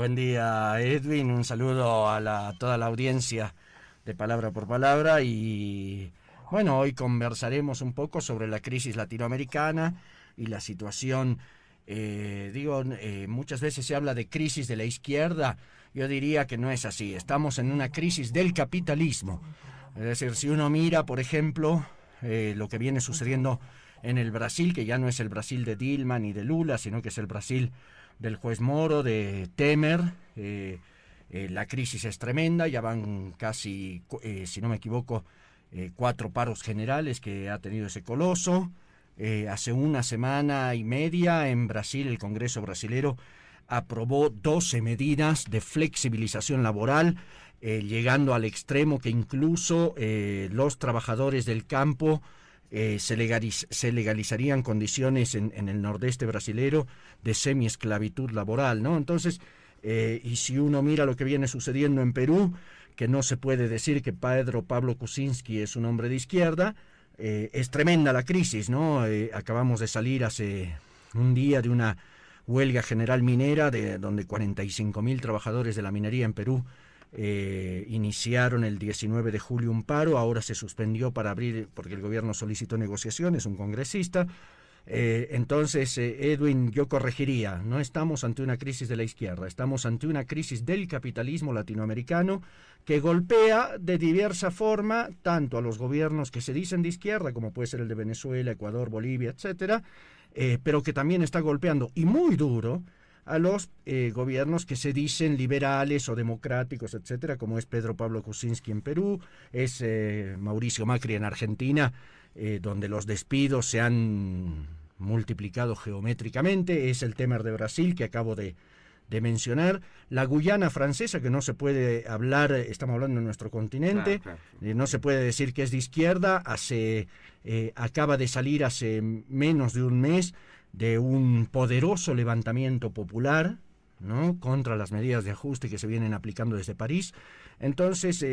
Buen día, Edwin. Un saludo a toda la audiencia de Palabra por Palabra. Y bueno, hoy conversaremos un poco sobre la crisis latinoamericana y la situación. Muchas veces se habla de crisis de la izquierda. Yo diría que no es así. Estamos en una crisis del capitalismo. Es decir, si uno mira, por ejemplo, lo que viene sucediendo en el Brasil, que ya no es el Brasil de Dilma ni de Lula, sino que es el Brasil del juez Moro, de Temer. La crisis es tremenda, ya van casi, si no me equivoco, 4 paros generales que ha tenido ese coloso. Hace una semana y media en Brasil el Congreso brasilero aprobó 12 medidas de flexibilización laboral, llegando al extremo que incluso los trabajadores del campo se legalizarían condiciones en el nordeste brasilero de semiesclavitud laboral, ¿no? Entonces, y si uno mira lo que viene sucediendo en Perú, que no se puede decir que Pedro Pablo Kuczynski es un hombre de izquierda, es tremenda la crisis, ¿no? Acabamos de salir hace un día de una huelga general minera donde 45.000 trabajadores de la minería en Perú iniciaron el 19 de julio un paro. Ahora se suspendió para abrir porque el gobierno solicitó negociaciones, un congresista. Entonces, Edwin, yo corregiría, no estamos ante una crisis de la izquierda, estamos ante una crisis del capitalismo latinoamericano que golpea de diversa forma tanto a los gobiernos que se dicen de izquierda, como puede ser el de Venezuela, Ecuador, Bolivia, etcétera, pero que también está golpeando, y muy duro, a los gobiernos que se dicen liberales o democráticos, etcétera, como es Pedro Pablo Kuczynski en Perú, es Mauricio Macri en Argentina, donde los despidos se han multiplicado geométricamente, es el Temer de Brasil que acabo de mencionar, la Guyana francesa, que no se puede hablar, estamos hablando de nuestro continente, Claro. no se puede decir que es de izquierda, acaba de salir hace menos de un mes de un poderoso levantamiento popular, ¿no?, contra las medidas de ajuste que se vienen aplicando desde París. Entonces,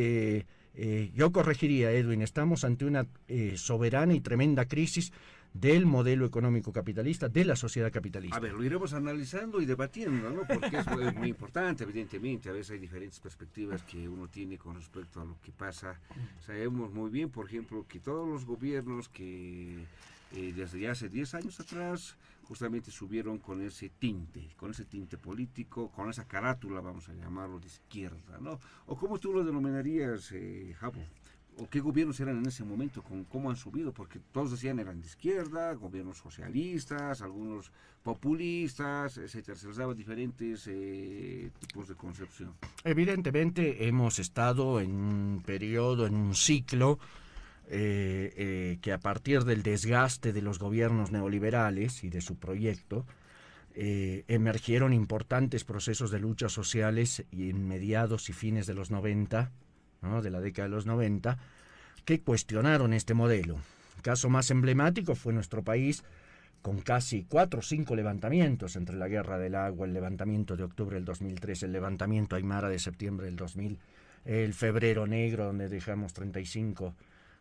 yo corregiría, Edwin, estamos ante una soberana y tremenda crisis del modelo económico capitalista, de la sociedad capitalista. A ver, lo iremos analizando y debatiendo, ¿no? Porque es muy importante, evidentemente. A veces hay diferentes perspectivas que uno tiene con respecto a lo que pasa. Sabemos muy bien, por ejemplo, que todos los gobiernos que desde ya hace 10 años atrás justamente subieron con ese tinte político, con esa carátula, vamos a llamarlo, de izquierda, ¿no? ¿O cómo tú lo denominarías, Javo? ¿O qué gobiernos eran en ese momento? ¿Cómo han subido? Porque todos decían eran de izquierda, gobiernos socialistas, algunos populistas, etcétera. Se les daba diferentes tipos de concepción. Evidentemente hemos estado en un periodo, en un ciclo que a partir del desgaste de los gobiernos neoliberales y de su proyecto, emergieron importantes procesos de luchas sociales y en mediados y fines de los 90, ¿no?, de la década de los 90, que cuestionaron este modelo. El caso más emblemático fue nuestro país, con casi 4 o 5 levantamientos entre la Guerra del Agua, el levantamiento de octubre del 2003, el levantamiento Aymara de septiembre del 2000, el Febrero Negro, donde dejamos 35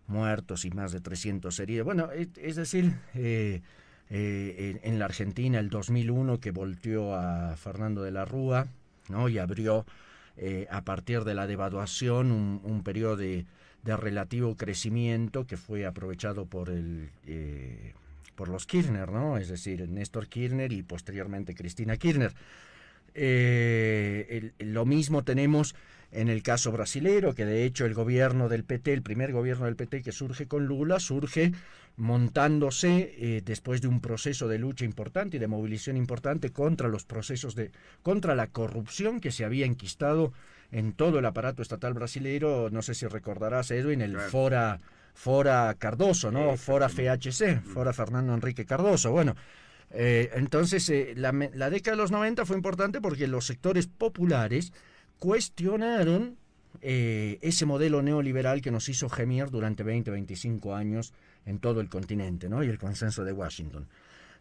muertos y más de 300 heridos. Bueno, es decir, en la Argentina el 2001, que volteó a Fernando de la Rúa, ¿no?, y abrió a partir de la devaluación un periodo de relativo crecimiento que fue aprovechado por los Kirchner, ¿no? Es decir, Néstor Kirchner y posteriormente Cristina Kirchner. Lo mismo tenemos en el caso brasilero, que de hecho el gobierno del PT, el primer gobierno del PT que surge con Lula, surge montándose después de un proceso de lucha importante y de movilización importante contra los procesos contra la corrupción que se había enquistado en todo el aparato estatal brasilero. No sé si recordarás, Edwin, el Claro. Fora Cardoso, ¿no? Fora FHC, Fora Fernando Henrique Cardoso. Bueno, entonces la década de los 90 fue importante porque los sectores populares cuestionaron ese modelo neoliberal que nos hizo gemir durante 20-25 años en todo el continente, ¿no?, y el consenso de Washington.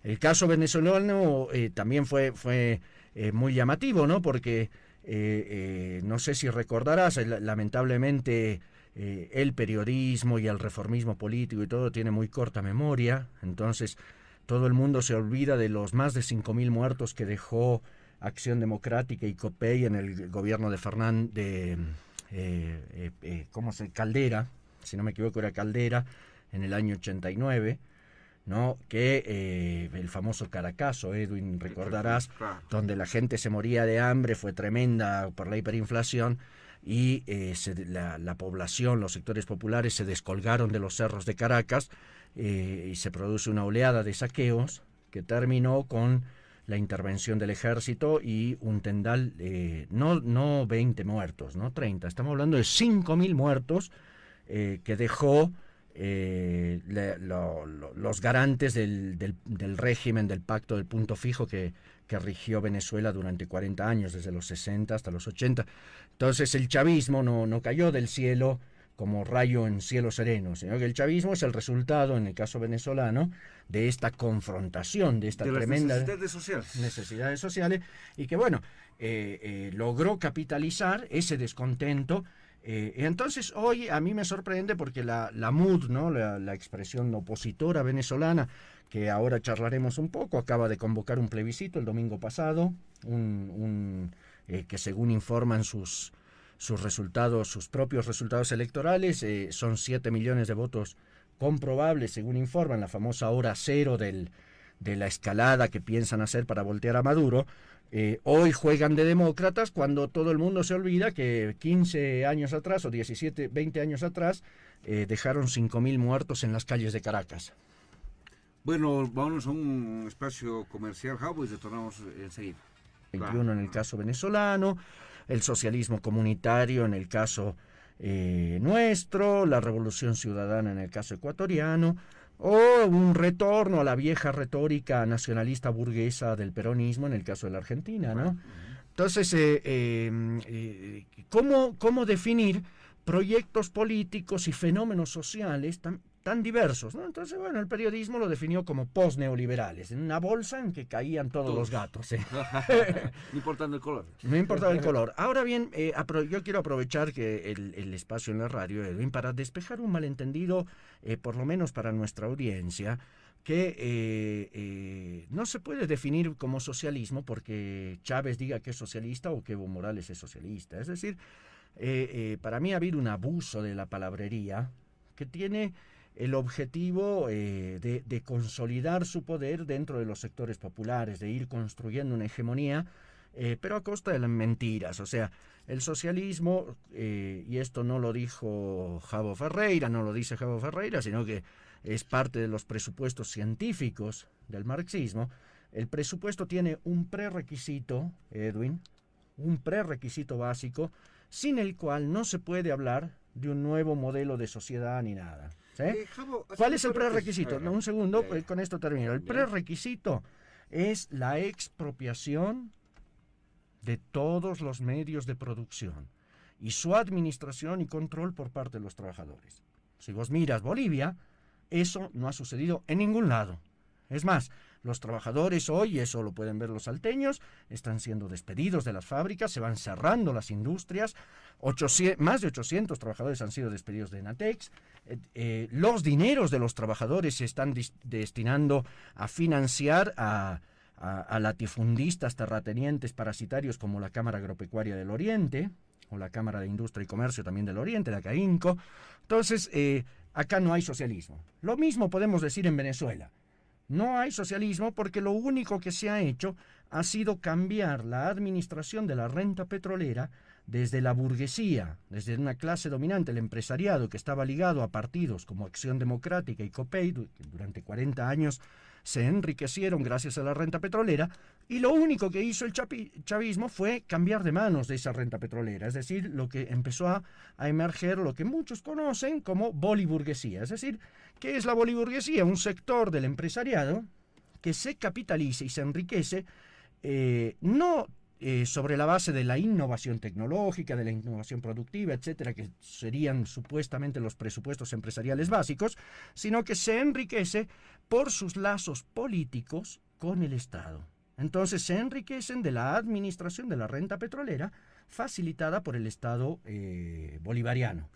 El caso venezolano también fue muy llamativo, ¿no?, porque no sé si recordarás, lamentablemente el periodismo y el reformismo político y todo tiene muy corta memoria. Entonces todo el mundo se olvida de los más de 5.000 muertos que dejó Acción Democrática y COPEI en el gobierno de Caldera, si no me equivoco era Caldera, en el año 89, ¿no? Que el famoso Caracazo, Edwin, recordarás, donde la gente se moría de hambre, fue tremenda por la hiperinflación, y la población, los sectores populares se descolgaron de los cerros de Caracas, y se produce una oleada de saqueos que terminó con la intervención del ejército y un tendal, no 20 muertos, no 30, estamos hablando de 5.000 muertos, que dejó los garantes del régimen, del pacto del punto fijo que rigió Venezuela durante 40 años, desde los 60 hasta los 80. Entonces el chavismo no cayó del cielo como rayo en cielo sereno, sino que el chavismo es el resultado, en el caso venezolano, de esta confrontación, de esta tremenda necesidades sociales, y que bueno, logró capitalizar ese descontento. Entonces hoy a mí me sorprende porque la MUD, ¿no? la expresión opositora venezolana, que ahora charlaremos un poco, acaba de convocar un plebiscito el domingo pasado, que según informan sus resultados, sus propios resultados electorales, son 7 millones de votos comprobables, según informan, la famosa hora cero de la escalada que piensan hacer para voltear a Maduro. Hoy juegan de demócratas cuando todo el mundo se olvida que 15 años atrás o 17, 20 años atrás dejaron 5.000 muertos en las calles de Caracas. Bueno, vamos a un espacio comercial, Javo, y retornamos enseguida. 21 en el caso venezolano, el socialismo comunitario en el caso nuestro, la revolución ciudadana en el caso ecuatoriano, o un retorno a la vieja retórica nacionalista burguesa del peronismo en el caso de la Argentina, ¿no? Entonces, ¿cómo definir proyectos políticos y fenómenos sociales tan diversos, ¿no? Entonces, bueno, el periodismo lo definió como post-neoliberales, en una bolsa en que caían todos los gatos. No importando el color. No importaba el color. Ahora bien, yo quiero aprovechar que el espacio en la radio, Edwin, para despejar un malentendido, por lo menos para nuestra audiencia, que no se puede definir como socialismo porque Chávez diga que es socialista o que Evo Morales es socialista. Es decir, para mí ha habido un abuso de la palabrería que tiene el objetivo de consolidar su poder dentro de los sectores populares, de ir construyendo una hegemonía, pero a costa de las mentiras. O sea, el socialismo, y esto no lo dijo Javo Ferreira, no lo dice Javo Ferreira, sino que es parte de los presupuestos científicos del marxismo. El presupuesto tiene un prerequisito, Edwin, un prerequisito básico, sin el cual no se puede hablar de un nuevo modelo de sociedad ni nada. ¿Sí? Javo, ¿cuál es el prerequisito? No, un segundo, con esto termino. El prerequisito es la expropiación de todos los medios de producción y su administración y control por parte de los trabajadores. Si vos miras Bolivia, eso no ha sucedido en ningún lado. Es más, los trabajadores hoy, eso lo pueden ver los salteños, están siendo despedidos de las fábricas, se van cerrando las industrias, más de 800 trabajadores han sido despedidos de Enatex, los dineros de los trabajadores se están destinando a financiar a latifundistas, terratenientes, parasitarios como la Cámara Agropecuaria del Oriente, o la Cámara de Industria y Comercio también del Oriente, la CAINCO. Entonces, acá no hay socialismo. Lo mismo podemos decir en Venezuela. No hay socialismo porque lo único que se ha hecho ha sido cambiar la administración de la renta petrolera desde la burguesía, desde una clase dominante, el empresariado, que estaba ligado a partidos como Acción Democrática y COPEI, que durante 40 años se enriquecieron gracias a la renta petrolera, y lo único que hizo el chavismo fue cambiar de manos de esa renta petrolera, es decir, lo que empezó a emerger lo que muchos conocen como boliburguesía. Es decir, ¿qué es la boliburguesía? Un sector del empresariado que se capitaliza y se enriquece no sobre la base de la innovación tecnológica, de la innovación productiva, etcétera, que serían supuestamente los presupuestos empresariales básicos, sino que se enriquece por sus lazos políticos con el Estado. Entonces se enriquecen de la administración de la renta petrolera facilitada por el Estado bolivariano.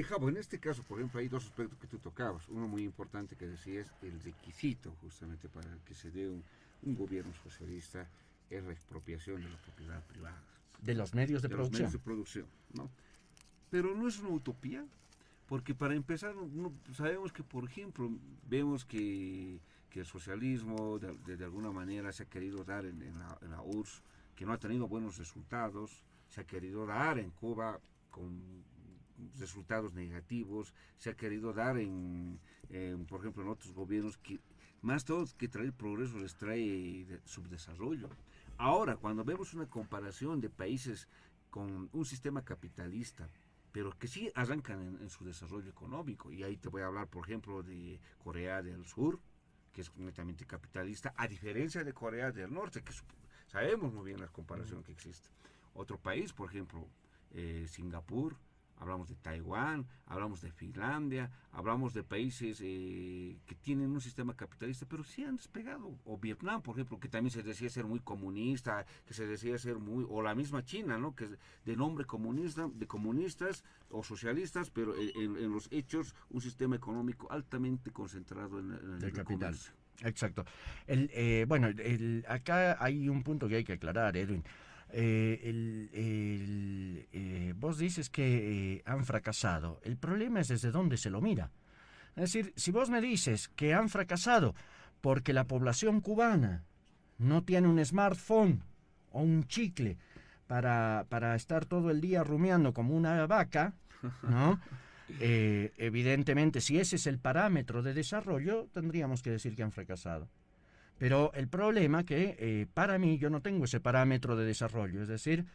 Javo, en este caso, por ejemplo, hay dos aspectos que tú tocabas. Uno muy importante que decías, el requisito justamente para que se dé un gobierno socialista es la expropiación de la propiedad privada. De los medios de Los producción. medios de producción, ¿no? Pero no es una utopía, porque para empezar, sabemos que, por ejemplo, vemos que el socialismo de alguna manera se ha querido dar en la URSS, que no ha tenido buenos resultados, se ha querido dar en Cuba con resultados negativos, se ha querido dar por ejemplo, en otros gobiernos que más todo que traer progreso les trae subdesarrollo. Ahora, cuando vemos una comparación de países con un sistema capitalista, pero que sí arrancan en su desarrollo económico, y ahí te voy a hablar, por ejemplo, de Corea del Sur, que es netamente capitalista, a diferencia de Corea del Norte, que sabemos muy bien la comparación que existe. Otro país, por ejemplo, Singapur, hablamos de Taiwán, hablamos de Finlandia, hablamos de países que tienen un sistema capitalista, pero sí han despegado. O Vietnam, por ejemplo, que también se decía ser muy comunista, que se decía ser o la misma China, ¿no? Que es de nombre comunista, de comunistas o socialistas, pero en los hechos un sistema económico altamente concentrado en el capital. comercio. Exacto. Acá hay un punto que hay que aclarar, Edwin. Vos dices que han fracasado. El problema es desde dónde se lo mira. Es decir, si vos me dices que han fracasado porque la población cubana no tiene un smartphone o un chicle para estar todo el día rumiando como una vaca, ¿no? Evidentemente, si ese es el parámetro de desarrollo, tendríamos que decir que han fracasado. Pero el problema que para mí yo no tengo ese parámetro de desarrollo, es decir,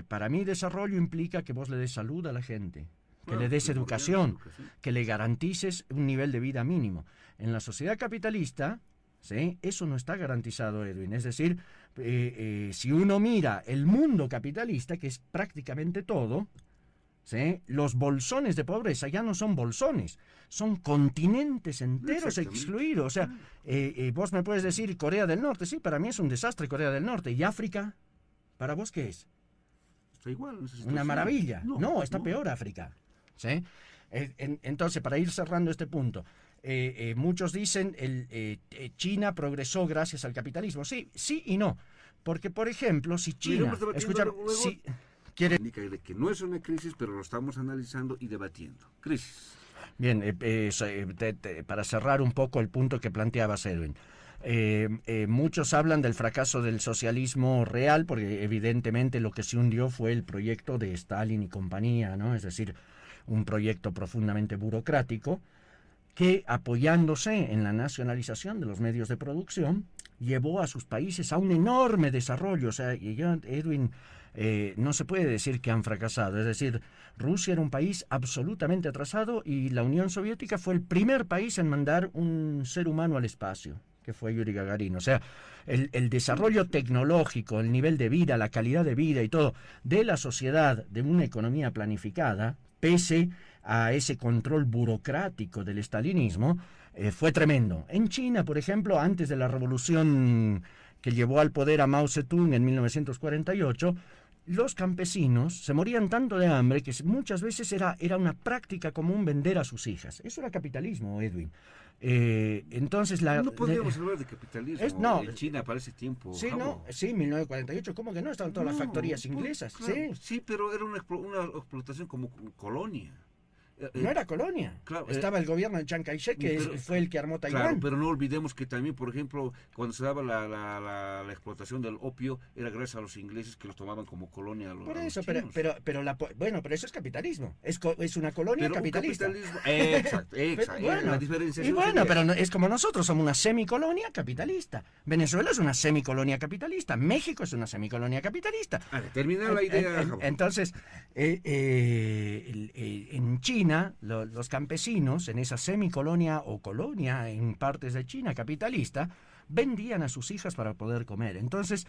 para mí desarrollo implica que vos le des salud a la gente, que le des educación, que le garantices un nivel de vida mínimo. En la sociedad capitalista, ¿sí?, eso no está garantizado, Edwin. Es decir, si uno mira el mundo capitalista, que es prácticamente todo, ¿sí?, los bolsones de pobreza ya no son bolsones, son continentes enteros excluidos. O sea, vos me puedes decir Corea del Norte, sí, para mí es un desastre Corea del Norte. ¿Y África? ¿Para vos qué es? Está igual. Una maravilla. No, está peor África. ¿Sí? Entonces, para ir cerrando este punto, muchos dicen China progresó gracias al capitalismo. Sí, sí y no. Porque, por ejemplo, si China... Escucha, si, quiere... que no es una crisis, pero lo estamos analizando y debatiendo. Crisis. Bien, para cerrar un poco el punto que planteabas, Edwin. Muchos hablan del fracaso del socialismo real, porque evidentemente lo que se hundió fue el proyecto de Stalin y compañía, ¿no? Es decir, un proyecto profundamente burocrático que, apoyándose en la nacionalización de los medios de producción, llevó a sus países a un enorme desarrollo. O sea, Edwin, no se puede decir que han fracasado. Es decir, Rusia era un país absolutamente atrasado y la Unión Soviética fue el primer país en mandar un ser humano al espacio, que fue Yuri Gagarin. O sea, el desarrollo tecnológico, el nivel de vida, la calidad de vida y todo de la sociedad, de una economía planificada, pese a ese control burocrático del estalinismo, fue tremendo. En China, por ejemplo, antes de la revolución que llevó al poder a Mao Zedong en 1948, los campesinos se morían tanto de hambre que muchas veces era una práctica común vender a sus hijas. Eso era capitalismo, Edwin. Entonces no podríamos hablar de capitalismo no, en China para ese tiempo. Sí, no, sí, 1948, ¿cómo que no? Estaban todas las factorías inglesas. Claro, sí, pero era una explotación como colonia. No era colonia. Claro, estaba el gobierno de Chiang Kai-shek, que fue el que armó Taiwán. Claro, pero no olvidemos que también, por ejemplo, cuando se daba la explotación del opio, era gracias a los ingleses que los tomaban como colonia. Por eso, pero eso es capitalismo. Es una colonia capitalista. Exacto. La diferencia es pero es como nosotros, somos una semicolonia capitalista. Venezuela es una semicolonia capitalista. México es una semicolonia capitalista. Termina la idea. Entonces, en China, los campesinos en esa semicolonia o colonia en partes de China capitalista vendían a sus hijas para poder comer. Entonces,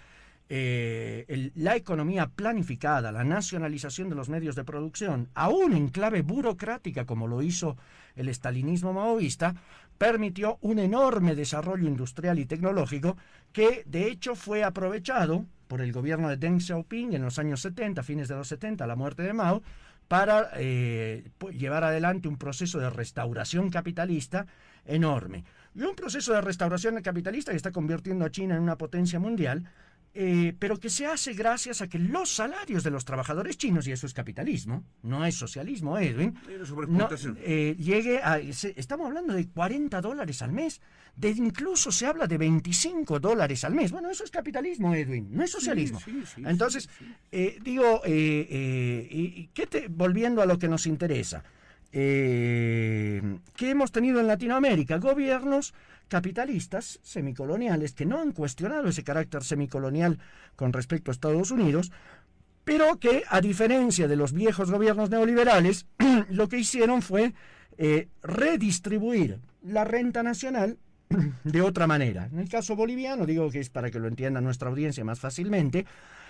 la economía planificada, la nacionalización de los medios de producción, aún en clave burocrática como lo hizo el estalinismo maoísta, permitió un enorme desarrollo industrial y tecnológico que de hecho fue aprovechado por el gobierno de Deng Xiaoping en los años 70, fines de los 70, la muerte de Mao, para llevar adelante un proceso de restauración capitalista enorme. Y un proceso de restauración capitalista que está convirtiendo a China en una potencia mundial, pero que se hace gracias a que los salarios de los trabajadores chinos, y eso es capitalismo, no es socialismo, Edwin, estamos hablando de $40 al mes, incluso se habla de $25 al mes. Bueno, eso es capitalismo, Edwin, no es socialismo. Entonces, volviendo a lo que nos interesa, ¿qué hemos tenido en Latinoamérica? Gobiernos capitalistas semicoloniales que no han cuestionado ese carácter semicolonial con respecto a Estados Unidos, pero que, a diferencia de los viejos gobiernos neoliberales, lo que hicieron fue redistribuir la renta nacional de otra manera. En el caso boliviano, digo que es para que lo entienda nuestra audiencia más fácilmente,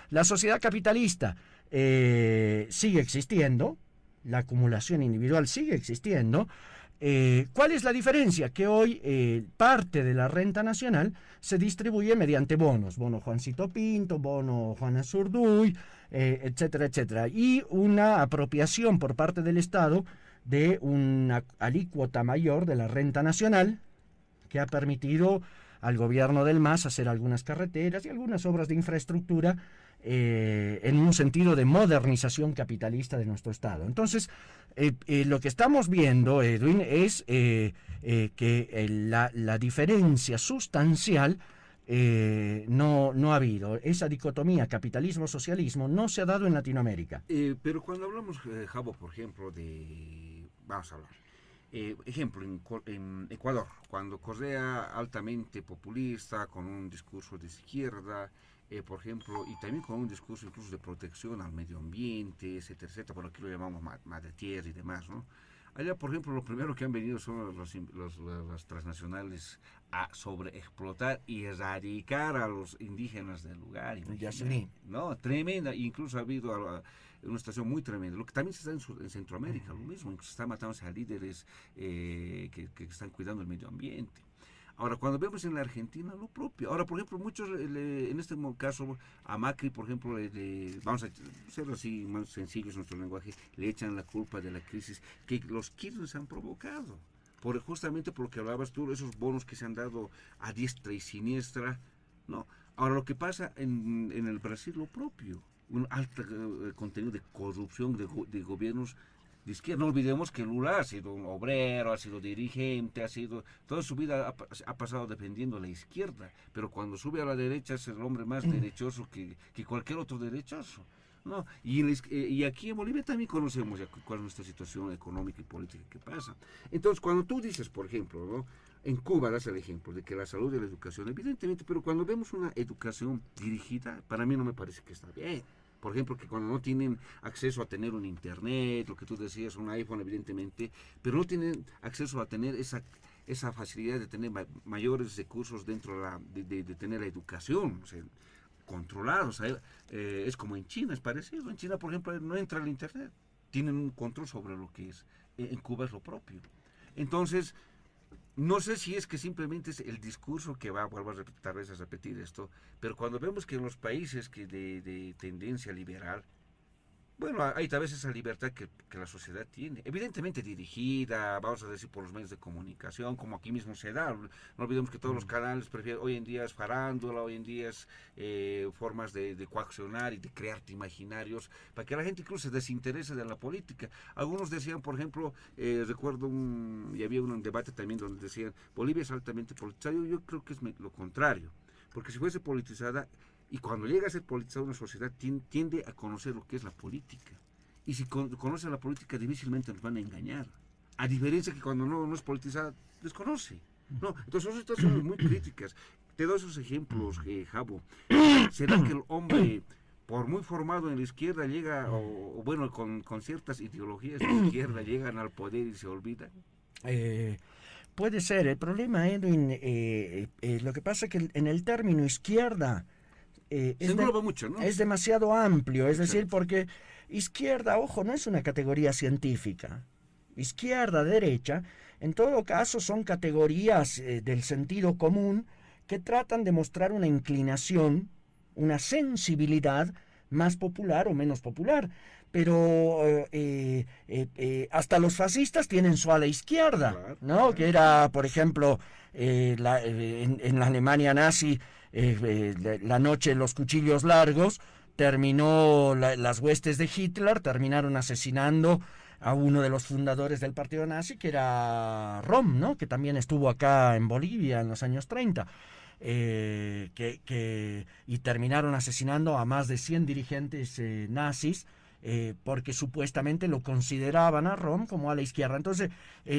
la sociedad capitalista sigue existiendo, la acumulación individual sigue existiendo. ¿Cuál es la diferencia? Que hoy parte de la renta nacional se distribuye mediante bonos, bono Juancito Pinto, bono Juana Zurduy, etcétera, etcétera, y una apropiación por parte del Estado de una alícuota mayor de la renta nacional, que ha permitido al gobierno del MAS hacer algunas carreteras y algunas obras de infraestructura en un sentido de modernización capitalista de nuestro Estado. Entonces, lo que estamos viendo, Edwin, es que la diferencia sustancial no ha habido. Esa dicotomía capitalismo-socialismo no se ha dado en Latinoamérica. Pero cuando hablamos, Javo, por ejemplo, vamos a hablar. Ejemplo, en Ecuador, cuando Correa, altamente populista, con un discurso de izquierda, por ejemplo, y también con un discurso incluso de protección al medio ambiente, etcétera, etcétera, por aquí lo llamamos madre tierra y demás, ¿no? Allá, por ejemplo, lo primero que han venido son las transnacionales a sobreexplotar y erradicar a los indígenas del lugar. No, tremenda, incluso ha habido una situación muy tremenda. Lo que también se está en Centroamérica, lo mismo, se está matando a líderes que están cuidando el medio ambiente. Ahora, cuando vemos en la Argentina, lo propio. Ahora, por ejemplo, muchos, en este caso, a Macri, por ejemplo, vamos a ser así más sencillos en nuestro lenguaje, le echan la culpa de la crisis que los Kirchner han provocado. Justamente por lo que hablabas tú, esos bonos que se han dado a diestra y siniestra, ¿no? Ahora, lo que pasa en el Brasil, lo propio. Un alto contenido de corrupción de gobiernos de izquierda. No olvidemos que Lula ha sido un obrero, ha sido dirigente, toda su vida ha pasado defendiendo a la izquierda, pero cuando sube a la derecha es el hombre más derechoso que cualquier otro derechoso, ¿no? Y aquí en Bolivia también conocemos ya cuál es nuestra situación económica y política que pasa. Entonces, cuando tú dices, por ejemplo, ¿no? En Cuba das el ejemplo de que la salud y la educación, evidentemente, pero cuando vemos una educación dirigida, para mí no me parece que está bien. Por ejemplo, que cuando no tienen acceso a tener un internet, lo que tú decías, un iPhone, evidentemente, pero no tienen acceso a tener esa facilidad de tener mayores recursos dentro de tener la educación, o sea, controlada. O sea, es como en China, es parecido. En China, por ejemplo, no entra el internet. Tienen un control sobre lo que es. En Cuba es lo propio. Entonces, no sé si es que simplemente es el discurso que vuelvo a tal vez a repetir esto, pero cuando vemos que en los países de tendencia liberal, bueno, hay tal vez esa libertad que la sociedad tiene, evidentemente dirigida, vamos a decir, por los medios de comunicación, como aquí mismo se da. No olvidemos que todos los canales prefieren, hoy en día es farándula, hoy en día es formas de coaccionar y de crear imaginarios, para que la gente incluso se desinterese de la política. Algunos decían, por ejemplo, recuerdo y había un debate también donde decían, Bolivia es altamente politizada. Yo creo que es lo contrario, porque si fuese politizada, y cuando llega a ser politizada una sociedad, tiende a conocer lo que es la política. Y si conoce la política, difícilmente nos van a engañar. A diferencia que cuando no es politizada, desconoce. No, entonces son situaciones muy críticas. Te doy esos ejemplos, Javo. ¿Será que el hombre, por muy formado en la izquierda, llega, o bueno, con ciertas ideologías de izquierda, llegan al poder y se olvidan? Puede ser. El problema, Edwin, lo que pasa es que en el término izquierda, mucho, ¿no? Es demasiado amplio, es decir, porque izquierda, ojo, no es una categoría científica. Izquierda, derecha, en todo caso son categorías del sentido común que tratan de mostrar una inclinación, una sensibilidad más popular o menos popular. Pero hasta los fascistas tienen su ala izquierda, claro, ¿no? Claro. Que era, por ejemplo, en la Alemania nazi, la noche de los cuchillos largos, las huestes de Hitler terminaron asesinando a uno de los fundadores del partido nazi, que era Rom, ¿no? Que también estuvo acá en Bolivia en los años 30. Y terminaron asesinando a más de 100 dirigentes nazis, porque supuestamente lo consideraban a Rom como a la izquierda. Entonces,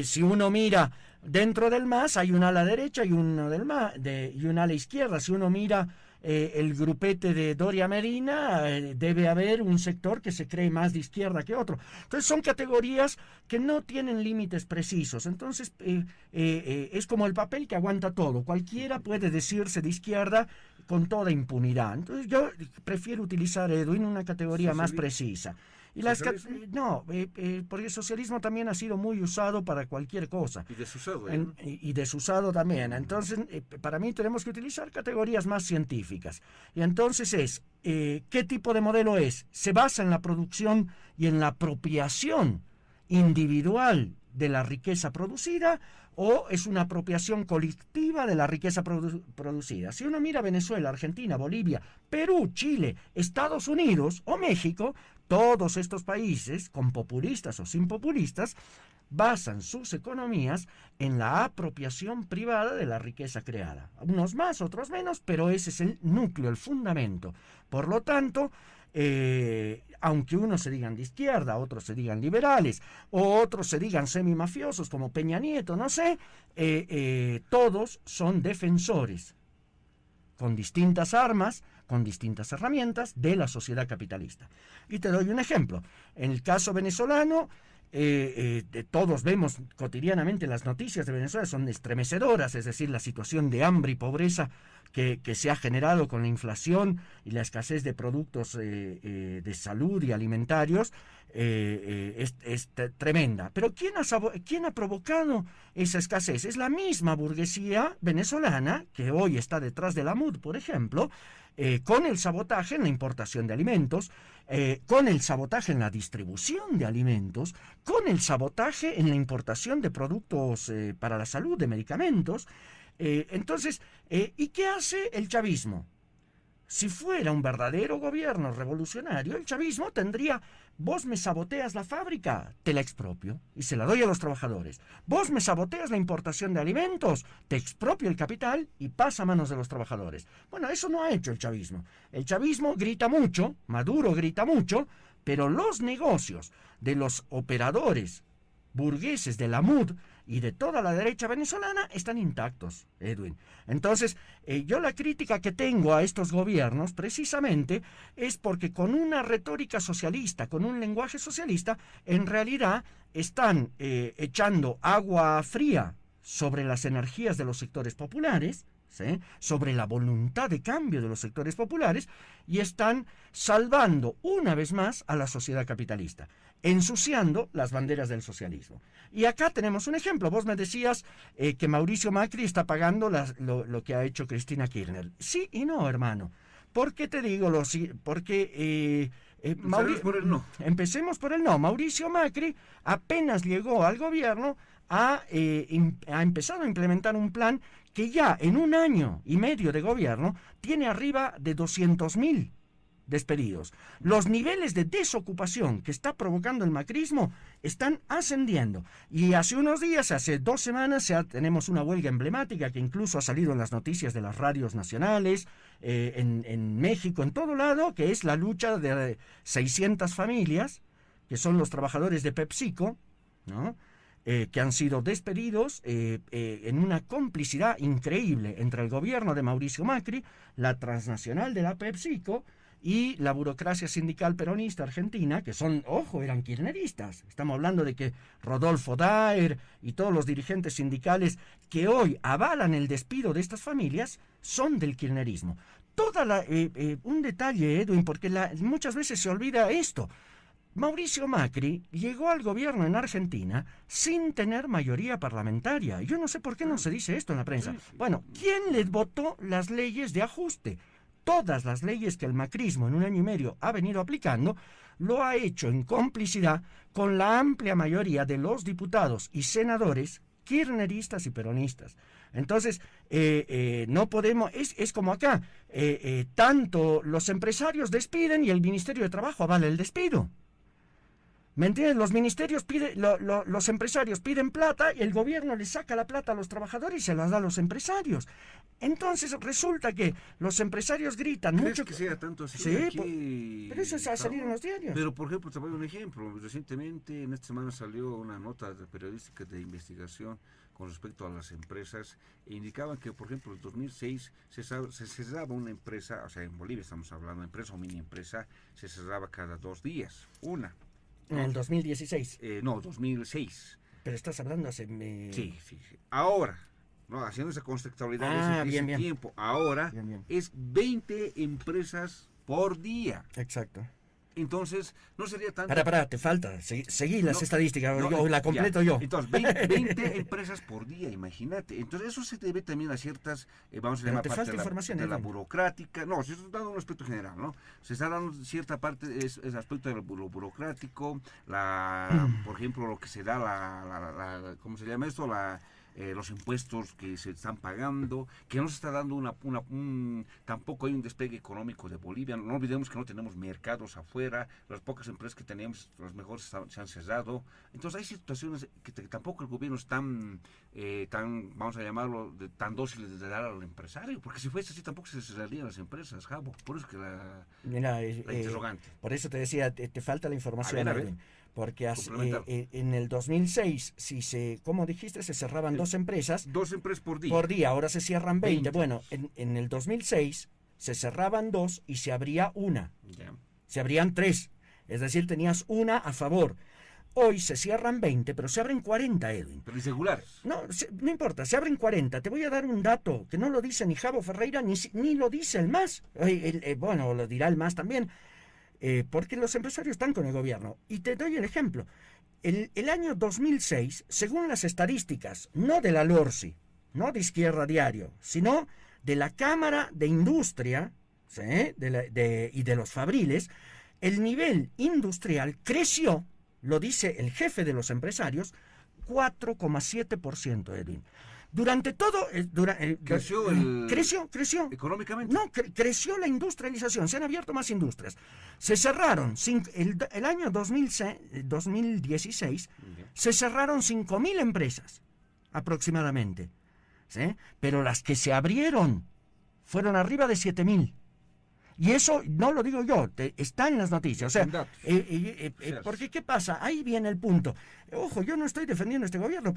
si uno mira dentro del MAS, hay un ala derecha y uno y un ala izquierda. Si uno mira el grupete de Doria Medina, debe haber un sector que se cree más de izquierda que otro. Entonces son categorías que no tienen límites precisos. Entonces es como el papel que aguanta todo. Cualquiera puede decirse de izquierda con toda impunidad. Entonces yo prefiero utilizar, Edwin, una categoría más precisa. Y porque el socialismo también ha sido muy usado para cualquier cosa. Y desusado. Y desusado también. Entonces, para mí tenemos que utilizar categorías más científicas. Y entonces ¿qué tipo de modelo es? Se basa en la producción y en la apropiación individual de la riqueza producida, o es una apropiación colectiva de la riqueza producida. Si uno mira Venezuela, Argentina, Bolivia, Perú, Chile, Estados Unidos o México, todos estos países, con populistas o sin populistas, basan sus economías en la apropiación privada de la riqueza creada. Unos más, otros menos, pero ese es el núcleo, el fundamento. Por lo tanto, aunque unos se digan de izquierda, otros se digan liberales, o otros se digan semimafiosos como Peña Nieto, no sé, todos son defensores con distintas armas, con distintas herramientas de la sociedad capitalista. Y te doy un ejemplo. En el caso venezolano, todos vemos cotidianamente las noticias de Venezuela, son estremecedoras, es decir, la situación de hambre y pobreza que se ha generado con la inflación y la escasez de productos de salud y alimentarios es tremenda. Pero ¿quién ha provocado esa escasez? Es la misma burguesía venezolana que hoy está detrás de la MUD, por ejemplo, con el sabotaje en la importación de alimentos, con el sabotaje en la distribución de alimentos, con el sabotaje en la importación de productos para la salud, de medicamentos. Entonces, ¿y qué hace el chavismo? Si fuera un verdadero gobierno revolucionario, el chavismo tendría: vos me saboteas la fábrica, te la expropio y se la doy a los trabajadores. Vos me saboteas la importación de alimentos, te expropio el capital y pasa a manos de los trabajadores. Bueno, eso no ha hecho el chavismo. El chavismo grita mucho, Maduro grita mucho, pero los negocios de los operadores burgueses de la MUD y de toda la derecha venezolana están intactos, Edwin. Entonces, yo la crítica que tengo a estos gobiernos, precisamente, es porque con una retórica socialista, con un lenguaje socialista, en realidad están echando agua fría sobre las energías de los sectores populares, ¿sí?, sobre la voluntad de cambio de los sectores populares, y están salvando una vez más a la sociedad capitalista, ensuciando las banderas del socialismo. Y acá tenemos un ejemplo. Vos me decías que Mauricio Macri está pagando lo que ha hecho Cristina Kirchner. Sí y no, hermano. ¿Por qué te digo porque empecemos por el no. Mauricio Macri apenas llegó al gobierno ha empezado a implementar un plan que ya en un año y medio de gobierno tiene arriba de 200.000 despedidos. Los niveles de desocupación que está provocando el macrismo están ascendiendo. Y hace unos días, hace 2 semanas, tenemos una huelga emblemática que incluso ha salido en las noticias de las radios nacionales, en México, en todo lado, que es la lucha de 600 familias, que son los trabajadores de PepsiCo, ¿no?, que han sido despedidos en una complicidad increíble entre el gobierno de Mauricio Macri, la transnacional de la PepsiCo y la burocracia sindical peronista argentina, que eran kirchneristas. Estamos hablando de que Rodolfo Daer y todos los dirigentes sindicales que hoy avalan el despido de estas familias son del kirchnerismo. Un detalle, Edwin, porque muchas veces se olvida esto. Mauricio Macri llegó al gobierno en Argentina sin tener mayoría parlamentaria. Yo no sé por qué no se dice esto en la prensa. Bueno, ¿quién les votó las leyes de ajuste? Todas las leyes que el macrismo en un año y medio ha venido aplicando, lo ha hecho en complicidad con la amplia mayoría de los diputados y senadores kirchneristas y peronistas. Entonces, no podemos, es como acá, tanto los empresarios despiden y el Ministerio de Trabajo avala el despido. ¿Me entiendes? Los ministerios piden, los empresarios piden plata y el gobierno les saca la plata a los trabajadores y se las da a los empresarios. Entonces resulta que los empresarios gritan ¿Crees mucho. que sea tanto así? Sí, Aquí, pero eso ha salido en los diarios. Pero, por ejemplo, te voy a dar un ejemplo. Recientemente, en esta semana salió una nota periodística de investigación con respecto a las empresas e indicaban que, por ejemplo, en 2006 se cerraba una empresa, o sea, en Bolivia estamos hablando de empresa o mini empresa, se cerraba cada 2 días, una. En el 2016. No, 2006. Pero estás hablando hace... Sí. Ahora, ¿no? Haciendo esa contextualidad de ese tiempo, ahora bien. es 20 empresas por día. Exacto. Entonces, no sería tanto... Te falta. Seguí las estadísticas, yo la completo ya. yo. Entonces, 20 empresas por día, imagínate. Entonces, eso se debe también a ciertas, vamos a llamar parte de la burocrática. No, se está dando un aspecto general, ¿no? Se está dando cierta parte, es aspecto de lo burocrático, por ejemplo, lo que se da, ¿cómo se llama esto? Los impuestos que se están pagando, que no se está dando tampoco hay un despegue económico de Bolivia. No olvidemos que no tenemos mercados afuera, las pocas empresas que teníamos, las mejores se han cerrado. Entonces hay situaciones que tampoco el gobierno es tan, vamos a llamarlo, tan dócil de dar al empresario, porque si fuese así tampoco se cerrarían las empresas, Javo. Por eso es que la interrogante. Por eso te decía, te falta la información. A ver. Porque en el 2006, como dijiste, se cerraban 2 empresas. 2 empresas por día. Por día, ahora se cierran 20. Bueno, en el 2006 se cerraban 2 y se abría una. Yeah. Se abrían 3. Es decir, tenías una a favor. Hoy se cierran 20, pero se abren 40, Edwin. Pero irregulares. No importa, se abren 40. Te voy a dar un dato que no lo dice ni Javo Ferreira, ni lo dice el MAS. Bueno, lo dirá el MAS también. Porque los empresarios están con el gobierno. Y te doy el ejemplo. El año 2006, según las estadísticas, no de la LORSI, no de Izquierda Diario, sino de la Cámara de Industria, ¿sí? Y de los Fabriles, el nivel industrial creció, lo dice el jefe de los empresarios, 4,7%, Edwin. Durante todo... creció. ¿Económicamente? No, creció la industrialización, se han abierto más industrias. Se cerraron, el año 2016, se cerraron 5.000 empresas, aproximadamente. ¿Sí? Pero las que se abrieron fueron arriba de 7.000. Y eso no lo digo yo, está en las noticias. O sea, porque ¿qué pasa? Ahí viene el punto. Ojo, yo no estoy defendiendo este gobierno,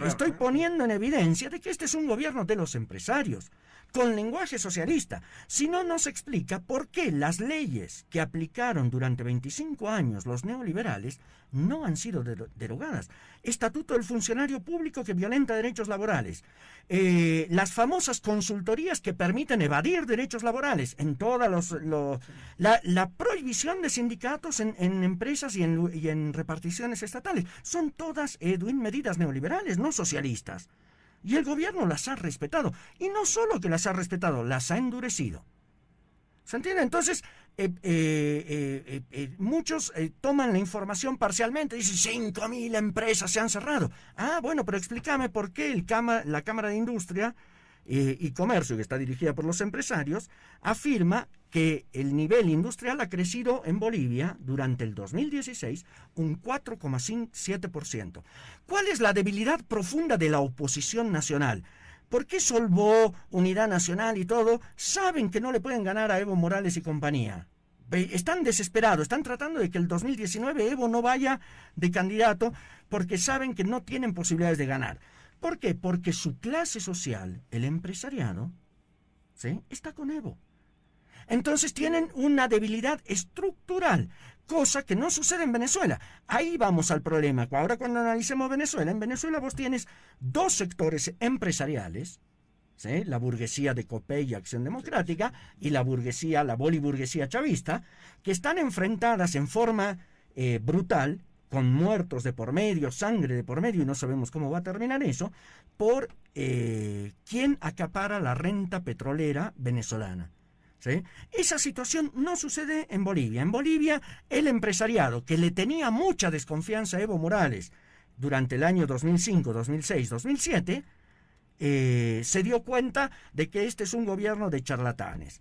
estoy poniendo en evidencia de que este es un gobierno de los empresarios, con lenguaje socialista. Si no, nos explica por qué las leyes que aplicaron durante 25 años los neoliberales no han sido derogadas. Estatuto del Funcionario Público que violenta derechos laborales. Las famosas consultorías que permiten evadir derechos laborales en todas la prohibición de sindicatos en empresas y en reparticiones estatales. Son todas, Edwin, medidas neoliberales, no socialistas. Y el gobierno las ha respetado. Y no solo que las ha respetado, las ha endurecido. ¿Se entiende? Entonces, muchos toman la información parcialmente. Dicen, 5.000 empresas se han cerrado. Ah, bueno, pero explícame por qué la Cámara de Industria y Comercio, que está dirigida por los empresarios, afirma que el nivel industrial ha crecido en Bolivia durante el 2016 un 4,7%. ¿Cuál es la debilidad profunda de la oposición nacional? ¿Por qué Solvó, Unidad Nacional y todo saben que no le pueden ganar a Evo Morales y compañía? Están desesperados, están tratando de que el 2019 Evo no vaya de candidato porque saben que no tienen posibilidades de ganar. ¿Por qué? Porque su clase social, el empresariado, ¿sí?, está con Evo. Entonces tienen una debilidad estructural, cosa que no sucede en Venezuela. Ahí vamos al problema. Ahora cuando analicemos Venezuela, en Venezuela vos tienes 2 sectores empresariales, ¿sí?, la burguesía de Copey y Acción Democrática y la boliburguesía chavista, que están enfrentadas en forma brutal, con muertos de por medio, sangre de por medio, y no sabemos cómo va a terminar eso, por quién acapara la renta petrolera venezolana. ¿Sí? Esa situación no sucede en Bolivia. En Bolivia, el empresariado, que le tenía mucha desconfianza a Evo Morales durante el año 2005, 2006, 2007, se dio cuenta de que este es un gobierno de charlatanes.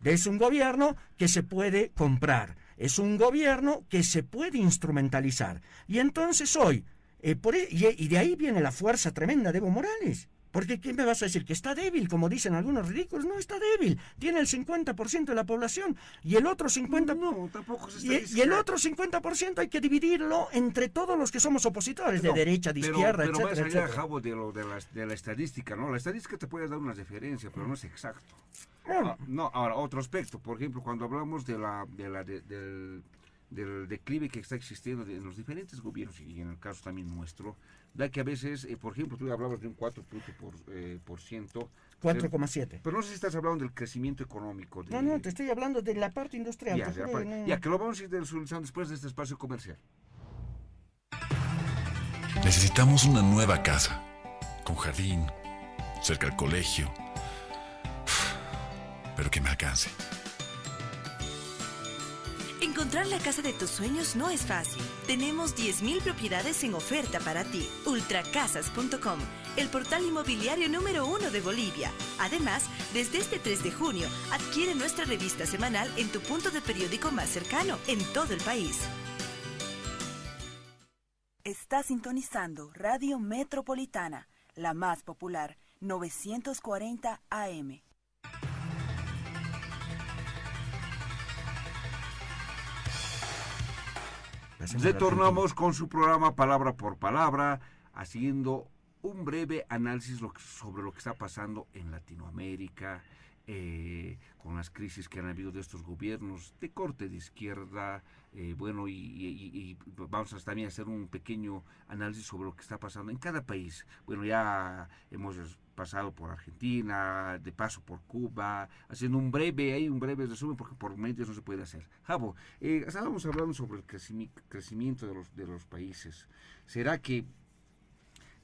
Es un gobierno que se puede comprar. Es un gobierno que se puede instrumentalizar. Y entonces hoy, y de ahí viene la fuerza tremenda de Evo Morales. Porque ¿qué me vas a decir? ¿Que está débil, como dicen algunos ridículos? No está débil. Tiene el 50% de la población. Y el otro 50%... No, tampoco se y el otro 50% hay que dividirlo entre todos los que somos opositores, de derecha, de izquierda, pero etcétera, más allá, etcétera. Javo, de la estadística, ¿no? La estadística te puede dar una referencia, pero no es exacto. No, ahora, otro aspecto. Por ejemplo, cuando hablamos del declive que está existiendo en los diferentes gobiernos, y en el caso también nuestro, da que a veces, por ejemplo, tú hablabas de un 4%. 4,7. Pero no sé si estás hablando del crecimiento económico. No, te estoy hablando de la parte industrial. Ya que lo vamos a ir solucionando después de este espacio comercial. Necesitamos una nueva casa, con jardín, cerca del colegio, pero que me alcance. Encontrar la casa de tus sueños no es fácil. Tenemos 10.000 propiedades en oferta para ti. Ultracasas.com, el portal inmobiliario número 1 de Bolivia. Además, desde este 3 de junio, adquiere nuestra revista semanal en tu punto de periódico más cercano, en todo el país. Está sintonizando Radio Metropolitana, la más popular, 940 AM. Retornamos con su programa Palabra por Palabra, haciendo un breve análisis sobre lo que está pasando en Latinoamérica, con las crisis que han habido de estos gobiernos de corte de izquierda, y vamos a también hacer un pequeño análisis sobre lo que está pasando en cada país. Bueno, ya hemos pasado por Argentina, de paso por Cuba, haciendo un breve resumen, porque por medios no se puede hacer. Javo, estábamos hablando sobre el crecimiento de los países. ¿Será que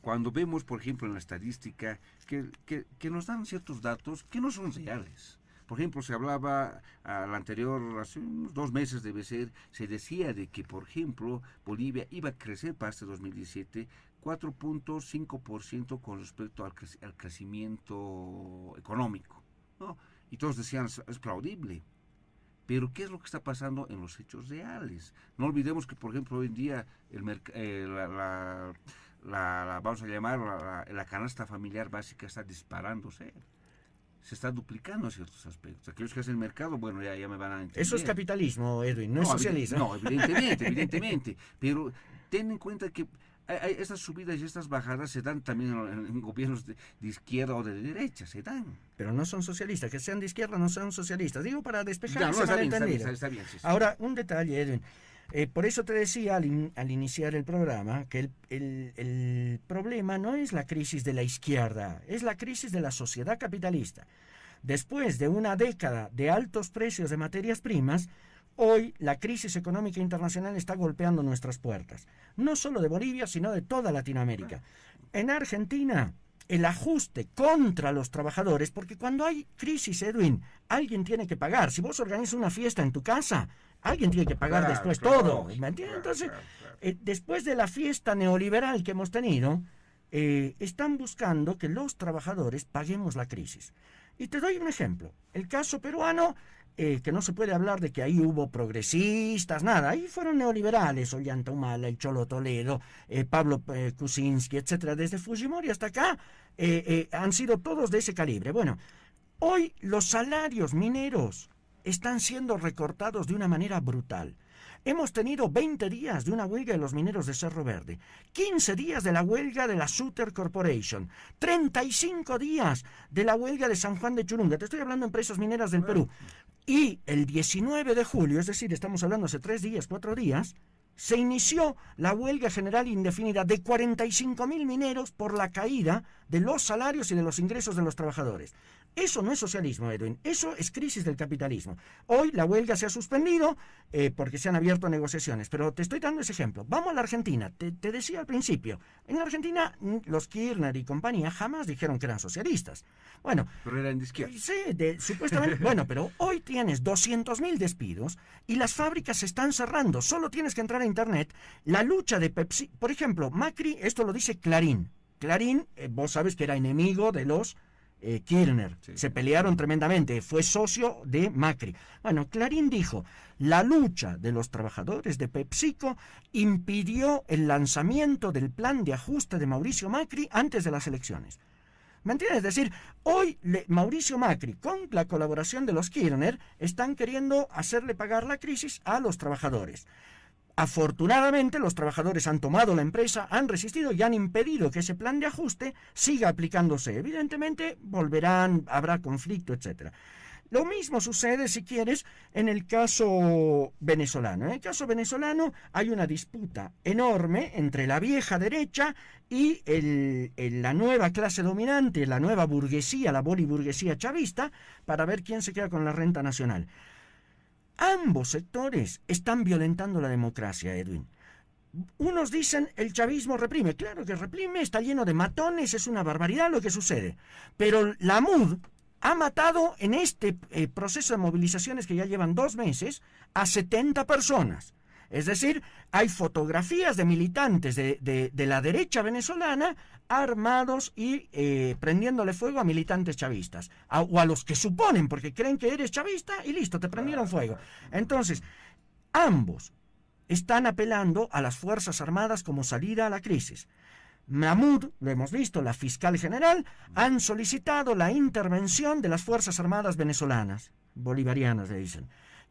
cuando vemos, por ejemplo, en la estadística, que nos dan ciertos datos que no son reales? Por ejemplo, se hablaba al anterior, hace unos 2 meses debe ser, se decía de que, por ejemplo, Bolivia iba a crecer para este 2017 4.5% con respecto al crecimiento económico, ¿no? Y todos decían, es plaudible. Pero ¿qué es lo que está pasando en los hechos reales? No olvidemos que, por ejemplo, hoy en día vamos a llamar la canasta familiar básica está disparándose. Se está duplicando en ciertos aspectos. Aquellos que hacen mercado, bueno, ya me van a entender. Eso es capitalismo, Edwin, no es socialismo. No, evidentemente. Pero ten en cuenta que estas subidas y estas bajadas se dan también en gobiernos de izquierda o de derecha, se dan. Pero no son socialistas, que sean de izquierda no son socialistas. Digo para despejar no, ese malentendido. Está bien, sí. Ahora, un detalle, Edwin. Por eso te decía al iniciar el programa que el problema no es la crisis de la izquierda, es la crisis de la sociedad capitalista. Después de una década de altos precios de materias primas, hoy la crisis económica internacional está golpeando nuestras puertas. No solo de Bolivia, sino de toda Latinoamérica. En Argentina, el ajuste contra los trabajadores, porque cuando hay crisis, Edwin, alguien tiene que pagar. Si vos organizas una fiesta en tu casa, alguien tiene que pagar después todo. ¿Me entiendes? Entonces, después de la fiesta neoliberal que hemos tenido, están buscando que los trabajadores paguemos la crisis. Y te doy un ejemplo. El caso peruano, que no se puede hablar de que ahí hubo progresistas, nada. Ahí fueron neoliberales, Ollanta Humala, el Cholo Toledo, Pablo Kuczynski, etcétera. Desde Fujimori hasta acá han sido todos de ese calibre. Bueno, hoy los salarios mineros están siendo recortados de una manera brutal. Hemos tenido 20 días de una huelga de los mineros de Cerro Verde, 15 días de la huelga de la Sutter Corporation, 35 días de la huelga de San Juan de Churunga. Te estoy hablando de empresas mineras del Perú. Y el 19 de julio, es decir, estamos hablando hace 3 días, 4 días, se inició la huelga general indefinida de 45.000 mineros por la caída de los salarios y de los ingresos de los trabajadores. Eso no es socialismo, Edwin, eso es crisis del capitalismo. Hoy la huelga se ha suspendido porque se han abierto negociaciones, pero te estoy dando ese ejemplo. Vamos a la Argentina, te decía al principio, en Argentina los Kirchner y compañía jamás dijeron que eran socialistas. Bueno, pero eran de izquierda. Sí, supuestamente, bueno, pero hoy tienes 200.000 despidos y las fábricas se están cerrando, solo tienes que entrar a internet. La lucha de Pepsi, por ejemplo, Macri, esto lo dice Clarín, Clarín, vos sabes que era enemigo de los Kirchner, Sí. se pelearon tremendamente, fue socio de Macri. Bueno, Clarín dijo, la lucha de los trabajadores de PepsiCo impidió el lanzamiento del plan de ajuste de Mauricio Macri antes de las elecciones. ¿Me entiendes? Es decir, hoy Mauricio Macri, con la colaboración de los Kirchner, están queriendo hacerle pagar la crisis a los trabajadores. Afortunadamente, los trabajadores han tomado la empresa, han resistido y han impedido que ese plan de ajuste siga aplicándose. Evidentemente, volverán, habrá conflicto, etc. Lo mismo sucede, si quieres, en el caso venezolano. En el caso venezolano hay una disputa enorme entre la vieja derecha y la nueva clase dominante, la nueva burguesía, la boliburguesía chavista, para ver quién se queda con la renta nacional. Ambos sectores están violentando la democracia, Edwin. Unos dicen el chavismo reprime. Claro que reprime, está lleno de matones, es una barbaridad lo que sucede. Pero la MUD ha matado en este proceso de movilizaciones que ya llevan 2 meses a 70 personas. Es decir, hay fotografías de militantes de la derecha venezolana armados y prendiéndole fuego a militantes chavistas, o a los que suponen, porque creen que eres chavista y listo, te prendieron fuego. Entonces, ambos están apelando a las Fuerzas Armadas como salida a la crisis. Mahmoud, lo hemos visto, la fiscal general, han solicitado la intervención de las Fuerzas Armadas venezolanas, bolivarianas le dicen.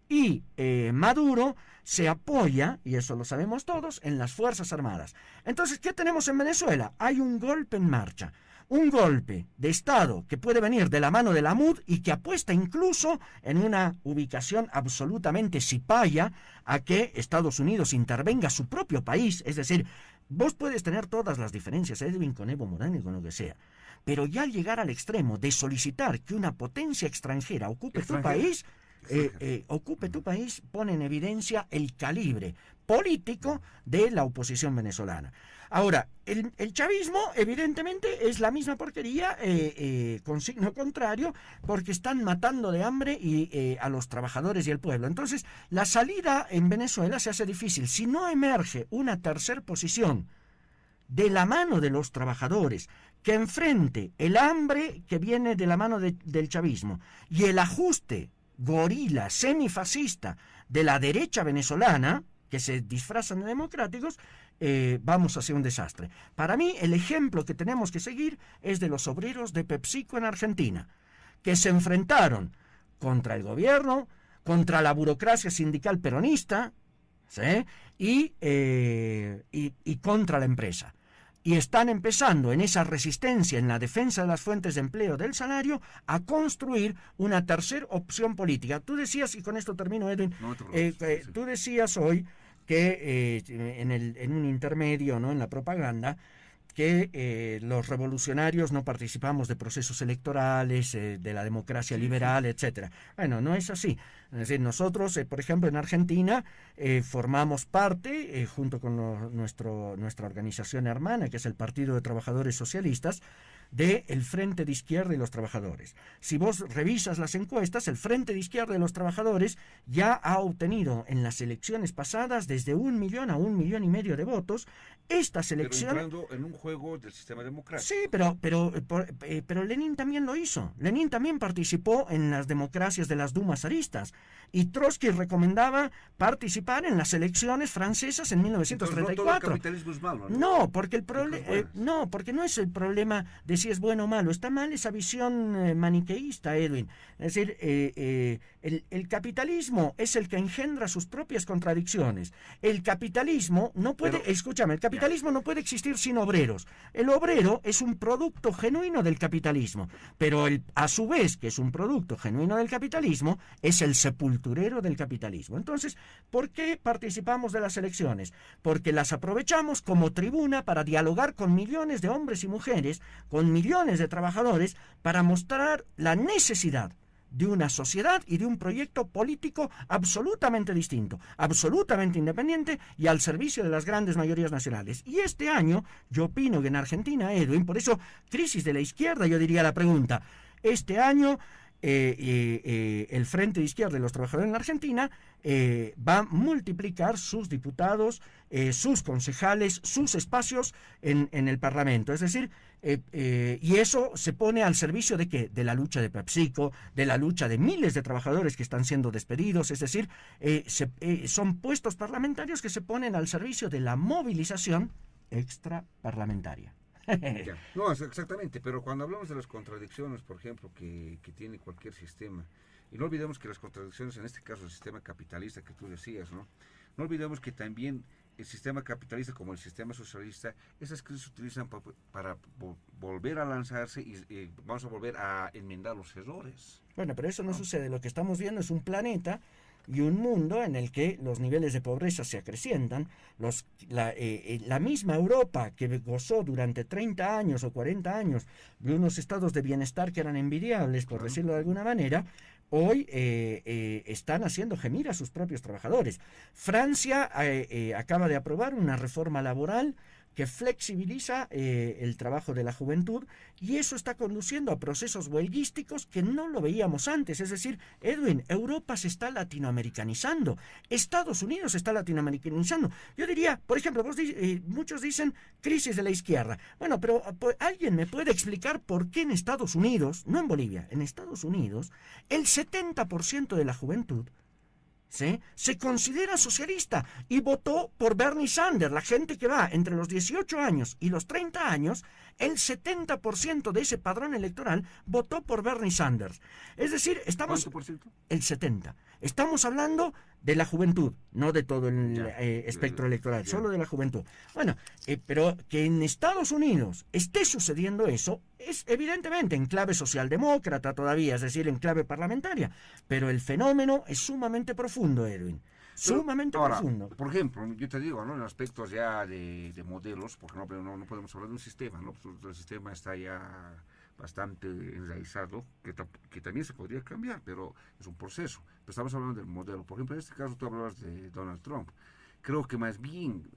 Y Maduro se apoya, y eso lo sabemos todos, en las Fuerzas Armadas. Entonces, ¿qué tenemos en Venezuela? Hay un golpe en marcha. Un golpe de Estado que puede venir de la mano de la MUD y que apuesta incluso en una ubicación absolutamente cipaya a que Estados Unidos intervenga su propio país. Es decir, vos puedes tener todas las diferencias, Edwin, con Evo Morales y con lo que sea, pero ya al llegar al extremo de solicitar que una potencia extranjera ocupe tu país, pone en evidencia el calibre político de la oposición venezolana. Ahora, el chavismo evidentemente es la misma porquería, con signo contrario, porque están matando de hambre a los trabajadores y el pueblo. Entonces, la salida en Venezuela se hace difícil. Si no emerge una tercer posición de la mano de los trabajadores, que enfrente el hambre que viene de la mano del chavismo y el ajuste gorila, semifascista de la derecha venezolana, que se disfrazan de democráticos, vamos hacia un desastre. Para mí, el ejemplo que tenemos que seguir es de los obreros de PepsiCo en Argentina, que se enfrentaron contra el gobierno, contra la burocracia sindical peronista, ¿sí? y contra la empresa. Y están empezando en esa resistencia, en la defensa de las fuentes de empleo del salario, a construir una tercera opción política. Tú decías, y con esto termino, Edwin, tú decías hoy que en un intermedio, ¿no?, en la propaganda, que los revolucionarios no participamos de procesos electorales, de la democracia liberal, etcétera. Bueno, no es así. Es decir, nosotros, por ejemplo, en Argentina, formamos parte, junto con nuestra organización hermana, que es el Partido de Trabajadores Socialistas, del Frente de Izquierda y los Trabajadores. Si vos revisas las encuestas, el Frente de Izquierda y los Trabajadores ya ha obtenido en las elecciones pasadas desde 1 millón a 1,5 millones de votos. Estas elecciones... Pero entrando en un juego del sistema democrático. Sí, pero Lenin también lo hizo. Lenin también participó en las democracias de las Dumas zaristas. Y Trotsky recomendaba participar en las elecciones francesas en 1934. Entonces, no todo el capitalismo es malo, ¿no? No, porque no es el problema de si es bueno o malo. Está mal esa visión maniqueísta, Edwin. Es decir, el capitalismo es el que engendra sus propias contradicciones. El capitalismo no puede, escúchame, el capitalismo no puede existir sin obreros. El obrero es un producto genuino del capitalismo, pero a su vez que es un producto genuino del capitalismo, es el sepulturero del capitalismo. Entonces, ¿por qué participamos de las elecciones? Porque las aprovechamos como tribuna para dialogar con millones de hombres y mujeres, con millones de trabajadores, para mostrar la necesidad de una sociedad y de un proyecto político absolutamente distinto, absolutamente independiente y al servicio de las grandes mayorías nacionales. Y este año, yo opino que en Argentina, Edwin, por eso, crisis de la izquierda, yo diría la pregunta, este año el Frente de Izquierda de los Trabajadores en la Argentina va a multiplicar sus diputados, sus concejales, sus espacios en el Parlamento. Es decir, y eso se pone al servicio ¿de qué? De la lucha de PepsiCo, de la lucha de miles de trabajadores que están siendo despedidos. Es decir, son puestos parlamentarios que se ponen al servicio de la movilización extraparlamentaria. Ya. No, exactamente, pero cuando hablamos de las contradicciones, por ejemplo, que tiene cualquier sistema, y no olvidemos que las contradicciones, en este caso el sistema capitalista que tú decías, no olvidemos que también el sistema capitalista como el sistema socialista, esas crisis se utilizan para volver a lanzarse y vamos a volver a enmendar los errores. Bueno, pero eso no sucede. Lo que estamos viendo es un planeta y un mundo en el que los niveles de pobreza se acrecientan. La misma Europa que gozó durante 30 años o 40 años de unos estados de bienestar que eran envidiables, por decirlo de alguna manera, hoy están haciendo gemir a sus propios trabajadores. Francia acaba de aprobar una reforma laboral que flexibiliza el trabajo de la juventud, y eso está conduciendo a procesos huelguísticos que no lo veíamos antes. Es decir, Edwin, Europa se está latinoamericanizando, Estados Unidos se está latinoamericanizando. Yo diría, por ejemplo, muchos dicen crisis de la izquierda. Bueno, pero ¿alguien me puede explicar por qué en Estados Unidos, no en Bolivia, en Estados Unidos, el 70% de la juventud se considera socialista y votó por Bernie Sanders? La gente que va entre los 18 años y los 30 años, el 70% de ese padrón electoral votó por Bernie Sanders. Es decir, ¿Cuánto por ciento? El 70%. Estamos hablando de la juventud, no de todo el espectro electoral, solo de la juventud. Bueno, pero que en Estados Unidos esté sucediendo eso es evidentemente en clave socialdemócrata todavía, es decir, en clave parlamentaria, pero el fenómeno es sumamente profundo, Edwin. Sumamente profundo. Por ejemplo, yo te digo, en aspectos ya de modelos, porque no podemos hablar de un sistema, el sistema está ya bastante enraizado, que también se podría cambiar, pero es un proceso. Pero estamos hablando del modelo. Por ejemplo, en este caso tú hablabas de Donald Trump. Creo que más bien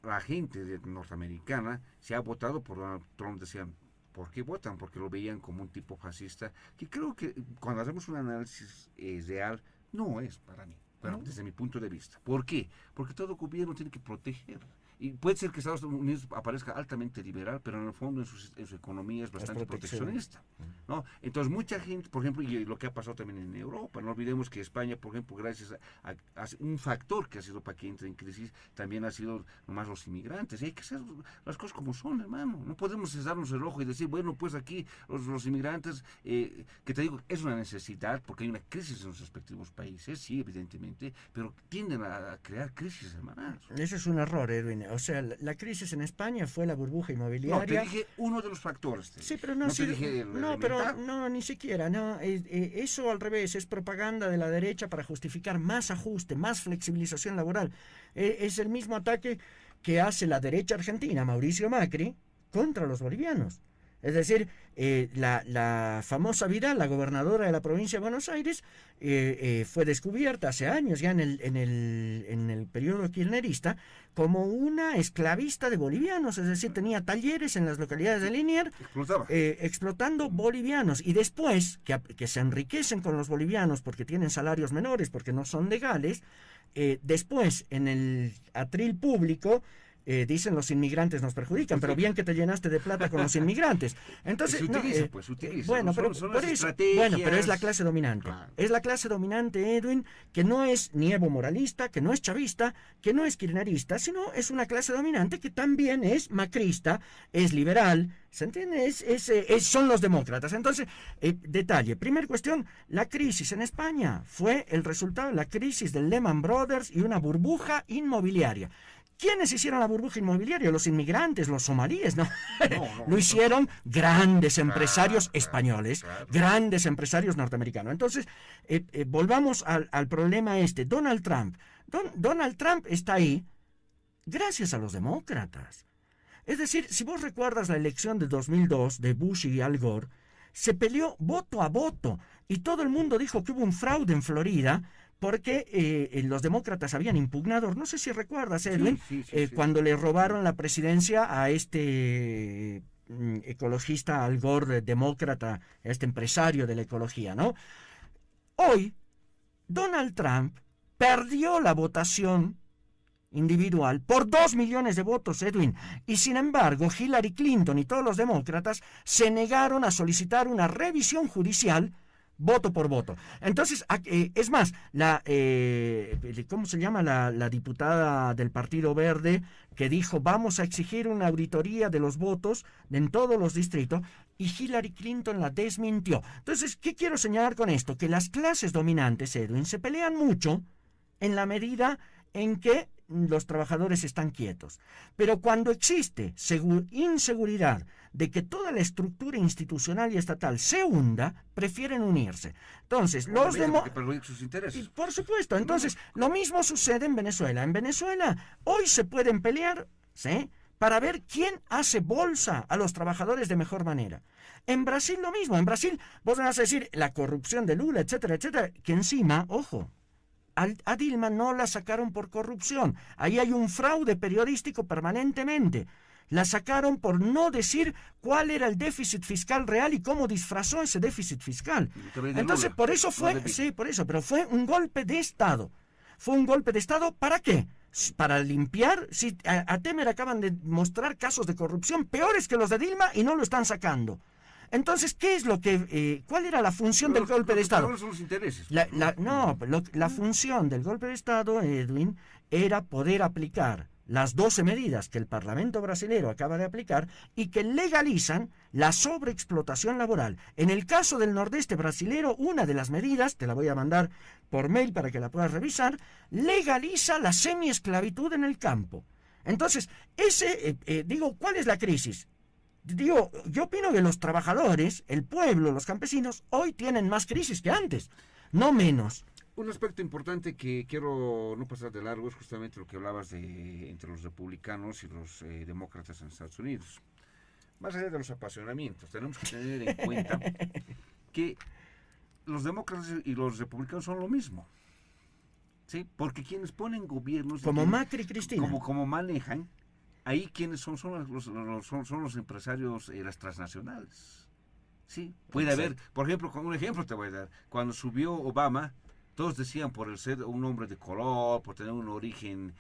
la gente norteamericana se ha votado por Donald Trump, decían, ¿por qué votan? Porque lo veían como un tipo fascista, que creo que cuando hacemos un análisis real, no es para mí. Bueno, desde mi punto de vista. ¿Por qué? Porque todo gobierno tiene que proteger. Y puede ser que Estados Unidos aparezca altamente liberal, pero en el fondo en su economía es bastante proteccionista, ¿no? Entonces mucha gente, por ejemplo, y lo que ha pasado también en Europa, no olvidemos que España, por ejemplo, gracias a un factor que ha sido para que entre en crisis, también ha sido nomás los inmigrantes. Y hay que hacer las cosas como son, hermano. No podemos cesarnos el ojo y decir, bueno, pues aquí los inmigrantes, que te digo, es una necesidad, porque hay una crisis en los respectivos países, sí, evidentemente, pero tienden a crear crisis, hermanas. Ese es un error, Edwin. O sea, la crisis en España fue la burbuja inmobiliaria. No, te dije uno de los factores. Sí, pero no, te dije pero ni siquiera. No, eso al revés, es propaganda de la derecha para justificar más ajuste, más flexibilización laboral. Es el mismo ataque que hace la derecha argentina, Mauricio Macri, contra los bolivianos. Es decir, la famosa Vidal, la gobernadora de la provincia de Buenos Aires, fue descubierta hace años, ya en el periodo kirchnerista, como una esclavista de bolivianos. Es decir, tenía talleres en las localidades de Liniers explotando bolivianos. Y después, que se enriquecen con los bolivianos porque tienen salarios menores, porque no son legales, después en el atril público, dicen los inmigrantes nos perjudican, pero bien que te llenaste de plata con los inmigrantes. Entonces, se utiliza. Bueno, pero es la clase dominante. Claro. Es la clase dominante, Edwin, que no es ni evo moralista, que no es chavista, que no es kirchnerista, sino es una clase dominante que también es macrista, es liberal, ¿se entiende? Son los demócratas. Entonces, detalle. Primera cuestión, la crisis en España fue el resultado de la crisis del Lehman Brothers y una burbuja inmobiliaria. ¿Quiénes hicieron la burbuja inmobiliaria? Los inmigrantes, los somalíes, ¿no? Lo hicieron grandes empresarios españoles, grandes empresarios norteamericanos. Entonces, volvamos al problema Donald Trump. Donald Trump está ahí gracias a los demócratas. Es decir, si vos recuerdas la elección de 2002 de Bush y Al Gore, se peleó voto a voto y todo el mundo dijo que hubo un fraude en Florida, porque los demócratas habían impugnado, no sé si recuerdas, Edwin, sí. cuando le robaron la presidencia a ecologista Al Gore, demócrata, este empresario de la ecología, ¿no? Hoy, Donald Trump perdió la votación individual por 2 millones de votos, Edwin, y sin embargo Hillary Clinton y todos los demócratas se negaron a solicitar una revisión judicial voto por voto. Entonces, es más, ¿cómo se llama la diputada del Partido Verde que dijo vamos a exigir una auditoría de los votos en todos los distritos? Y Hillary Clinton la desmintió. Entonces, ¿qué quiero señalar con esto? Que las clases dominantes, Edwin, se pelean mucho en la medida en que los trabajadores están quietos. Pero cuando existe inseguridad de que toda la estructura institucional y estatal se hunda, prefieren unirse. Entonces, sus intereses. Por supuesto. Entonces, lo mismo sucede en Venezuela. En Venezuela hoy se pueden pelear, ¿sí?, para ver quién hace bolsa a los trabajadores de mejor manera. En Brasil lo mismo. En Brasil vos me vas a decir la corrupción de Lula, etcétera, etcétera, que encima, ojo, a Dilma no la sacaron por corrupción. Ahí hay un fraude periodístico permanentemente. La sacaron por no decir cuál era el déficit fiscal real y cómo disfrazó ese déficit fiscal. Entonces, por eso fue, sí, por eso, pero fue un golpe de Estado. ¿Fue un golpe de Estado para qué? Para limpiar. Si a Temer acaban de mostrar casos de corrupción peores que los de Dilma y no lo están sacando. Entonces, ¿qué es cuál era la función del golpe de Estado? Son los intereses. La función del golpe de Estado, Edwin, era poder aplicar las 12 medidas que el Parlamento brasilero acaba de aplicar y que legalizan la sobreexplotación laboral. En el caso del Nordeste brasilero, una de las medidas, te la voy a mandar por mail para que la puedas revisar, legaliza la semiesclavitud en el campo. Entonces, ¿cuál es la crisis? Yo opino que los trabajadores, el pueblo, los campesinos, hoy tienen más crisis que antes, no menos. Un aspecto importante que quiero no pasar de largo es justamente lo que hablabas entre los republicanos y los demócratas en Estados Unidos. Más allá de los apasionamientos, tenemos que tener en cuenta que los demócratas y los republicanos son lo mismo. ¿Sí? Porque quienes ponen gobiernos... Como Macri y Cristina. Como manejan... Ahí quienes son los empresarios, las transnacionales. Sí, puede haber, por ejemplo, un ejemplo te voy a dar. Cuando subió Obama, todos decían por el ser un hombre de color, por tener un origen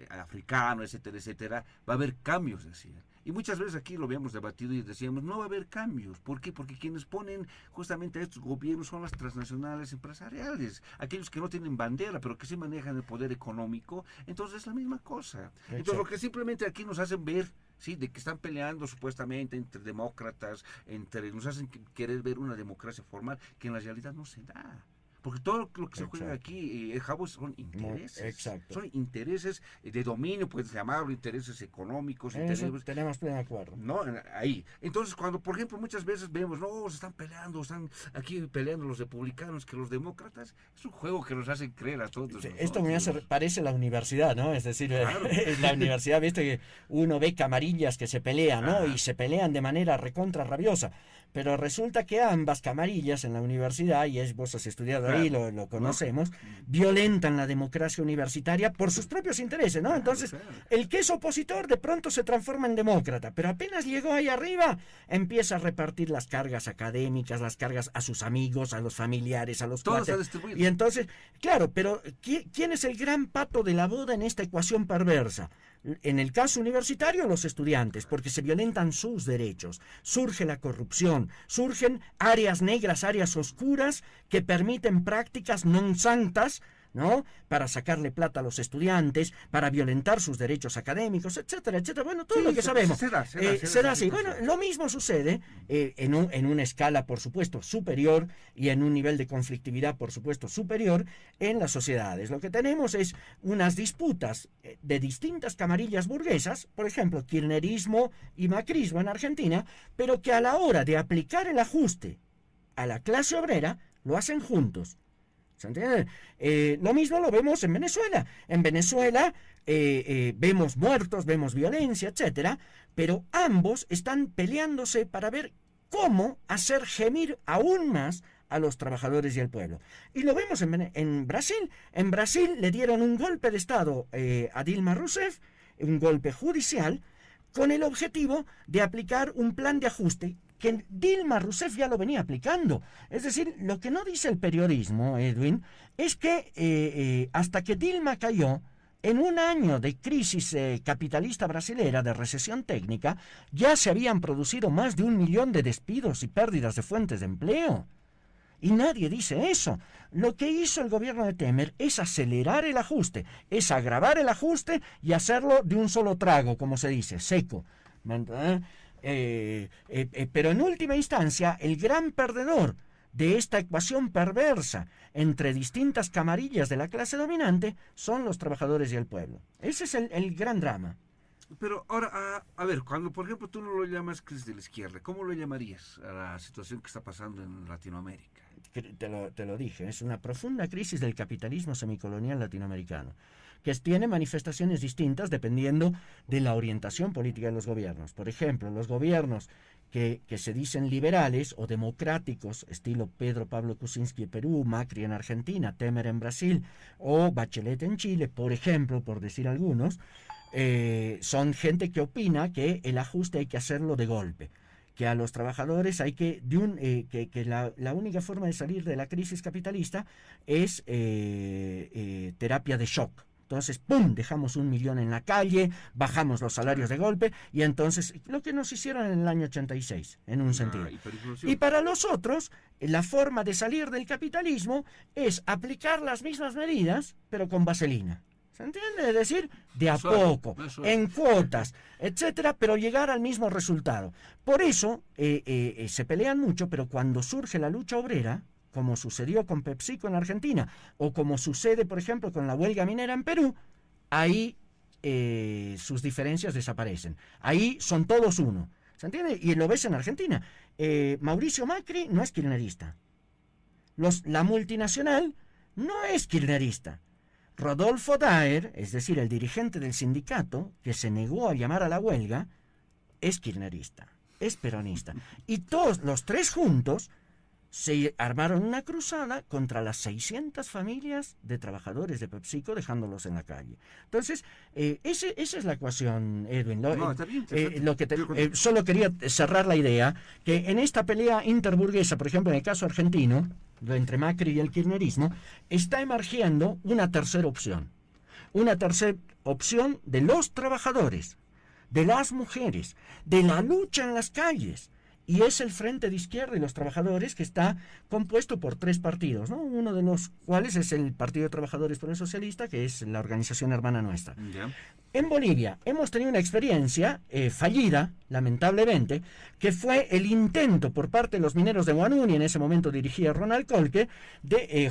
africano, etcétera, etcétera, va a haber cambios, decían. Y muchas veces aquí lo habíamos debatido y decíamos, no va a haber cambios. ¿Por qué? Porque quienes ponen justamente a estos gobiernos son las transnacionales empresariales, aquellos que no tienen bandera, pero que sí manejan el poder económico. Entonces es la misma cosa. Exacto. Entonces lo que simplemente aquí nos hacen ver, sí, de que están peleando supuestamente entre demócratas, nos hacen querer ver una democracia formal, que en la realidad no se da. Porque todo lo que se juega aquí, Javo, son intereses. Exacto. Son intereses de dominio, puedes llamarlo, intereses económicos. Tenemos pleno acuerdo. No, ahí. Entonces, cuando, por ejemplo, muchas veces vemos, no, se están peleando, están aquí peleando los republicanos que los demócratas, es un juego que nos hacen creer a todos. Esto parece la universidad, ¿no? Es decir, claro. En la universidad, viste que uno ve camarillas que se pelean, ¿no? Y se pelean de manera recontra rabiosa. Pero resulta que ambas camarillas en la universidad, y vos has estudiado ahí, lo conocemos, violentan la democracia universitaria por sus propios intereses, ¿no? Entonces, el que es opositor de pronto se transforma en demócrata, pero apenas llegó ahí arriba, empieza a repartir las cargas académicas, las cargas a sus amigos, a los familiares, a los cuates. Y entonces, claro, pero ¿quién es el gran pato de la boda en esta ecuación perversa? En el caso universitario, los estudiantes, porque se violentan sus derechos, surge la corrupción, surgen áreas negras, áreas oscuras que permiten prácticas non santas, ¿no? Para sacarle plata a los estudiantes, para violentar sus derechos académicos, etcétera, etcétera. Bueno, todo lo que sabemos. Será así. Bueno, lo mismo sucede en una escala, por supuesto, superior y en un nivel de conflictividad, por supuesto, superior en las sociedades. Lo que tenemos es unas disputas de distintas camarillas burguesas, por ejemplo, kirchnerismo y macrismo en Argentina, pero que a la hora de aplicar el ajuste a la clase obrera, lo hacen juntos. ¿Se entiende? Lo mismo lo vemos en Venezuela. En Venezuela vemos muertos, vemos violencia, etcétera, pero ambos están peleándose para ver cómo hacer gemir aún más a los trabajadores y al pueblo. Y lo vemos en Brasil. En Brasil le dieron un golpe de Estado a Dilma Rousseff, un golpe judicial, con el objetivo de aplicar un plan de ajuste que Dilma Rousseff ya lo venía aplicando. Es decir, lo que no dice el periodismo, Edwin, es que hasta que Dilma cayó, en un año de crisis capitalista brasilera, de recesión técnica, ya se habían producido más de 1 millón de despidos y pérdidas de fuentes de empleo. Y nadie dice eso. Lo que hizo el gobierno de Temer es acelerar el ajuste, es agravar el ajuste y hacerlo de un solo trago, como se dice, seco. Pero en última instancia, el gran perdedor de esta ecuación perversa entre distintas camarillas de la clase dominante son los trabajadores y el pueblo. Ese es el gran drama. Pero ahora, a ver, cuando por ejemplo tú no lo llamas crisis de la izquierda, ¿cómo lo llamarías a la situación que está pasando en Latinoamérica? Te lo dije, es una profunda crisis del capitalismo semicolonial latinoamericano, que tiene manifestaciones distintas dependiendo de la orientación política de los gobiernos. Por ejemplo, los gobiernos que se dicen liberales o democráticos, estilo Pedro Pablo Kuczynski en Perú, Macri en Argentina, Temer en Brasil o Bachelet en Chile, por ejemplo, por decir algunos, son gente que opina que el ajuste hay que hacerlo de golpe, que a los trabajadores hay que, la única forma de salir de la crisis capitalista es terapia de shock. Entonces, ¡pum!, dejamos 1 millón en la calle, bajamos los salarios de golpe, y entonces, lo que nos hicieron en el año 86, en un sentido. Y para los otros, la forma de salir del capitalismo es aplicar las mismas medidas, pero con vaselina. ¿Se entiende? Es decir, de a poco, en cuotas, etcétera, pero llegar al mismo resultado. Por eso, se pelean mucho, pero cuando surge la lucha obrera, como sucedió con PepsiCo en Argentina, o como sucede, por ejemplo, con la huelga minera en Perú, ahí sus diferencias desaparecen. Ahí son todos uno. ¿Se entiende? Y lo ves en Argentina. Mauricio Macri no es kirchnerista. La multinacional no es kirchnerista. Rodolfo Daer, es decir, el dirigente del sindicato, que se negó a llamar a la huelga, es kirchnerista, es peronista. Y todos los tres juntos se armaron una cruzada contra las 600 familias de trabajadores de PepsiCo, dejándolos en la calle. Entonces, esa es la ecuación, Edwin. Solo quería cerrar la idea que en esta pelea interburguesa, por ejemplo, en el caso argentino, entre Macri y el kirchnerismo, está emergiendo una tercera opción. Una tercera opción de los trabajadores, de las mujeres, de la lucha en las calles. Y es el Frente de Izquierda y los Trabajadores, que está compuesto por 3 partidos, ¿no? Uno de los cuales es el Partido de Trabajadores por el Socialista, que es la organización hermana nuestra. Yeah. En Bolivia hemos tenido una experiencia fallida, lamentablemente, que fue el intento por parte de los mineros de Huanuni, en ese momento dirigía Ronald Colque,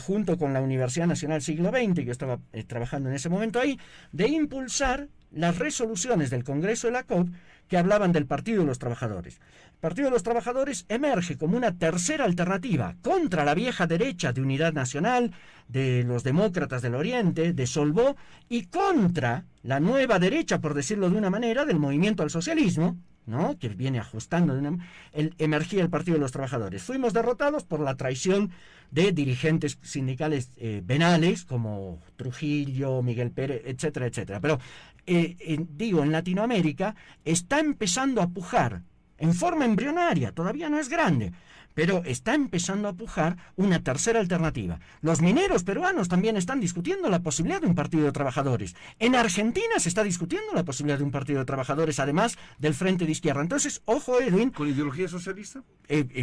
junto con la Universidad Nacional Siglo XX, que yo estaba trabajando en ese momento ahí, de impulsar las resoluciones del Congreso de la COP que hablaban del Partido de los Trabajadores. El Partido de los Trabajadores emerge como una tercera alternativa contra la vieja derecha de Unidad Nacional, de los demócratas del Oriente, de Solvó, y contra la nueva derecha, por decirlo de una manera, del movimiento al socialismo, ¿no?, que viene ajustando, emergía el Partido de los Trabajadores. Fuimos derrotados por la traición de dirigentes sindicales venales, como Trujillo, Miguel Pérez, etcétera, etcétera. Pero, en Latinoamérica está empezando a pujar, en forma embrionaria, todavía no es grande, pero está empezando a pujar una tercera alternativa. Los mineros peruanos también están discutiendo la posibilidad de un partido de trabajadores. En Argentina se está discutiendo la posibilidad de un partido de trabajadores, además del Frente de Izquierda. Entonces, ojo, Edwin. ¿Con ideología socialista?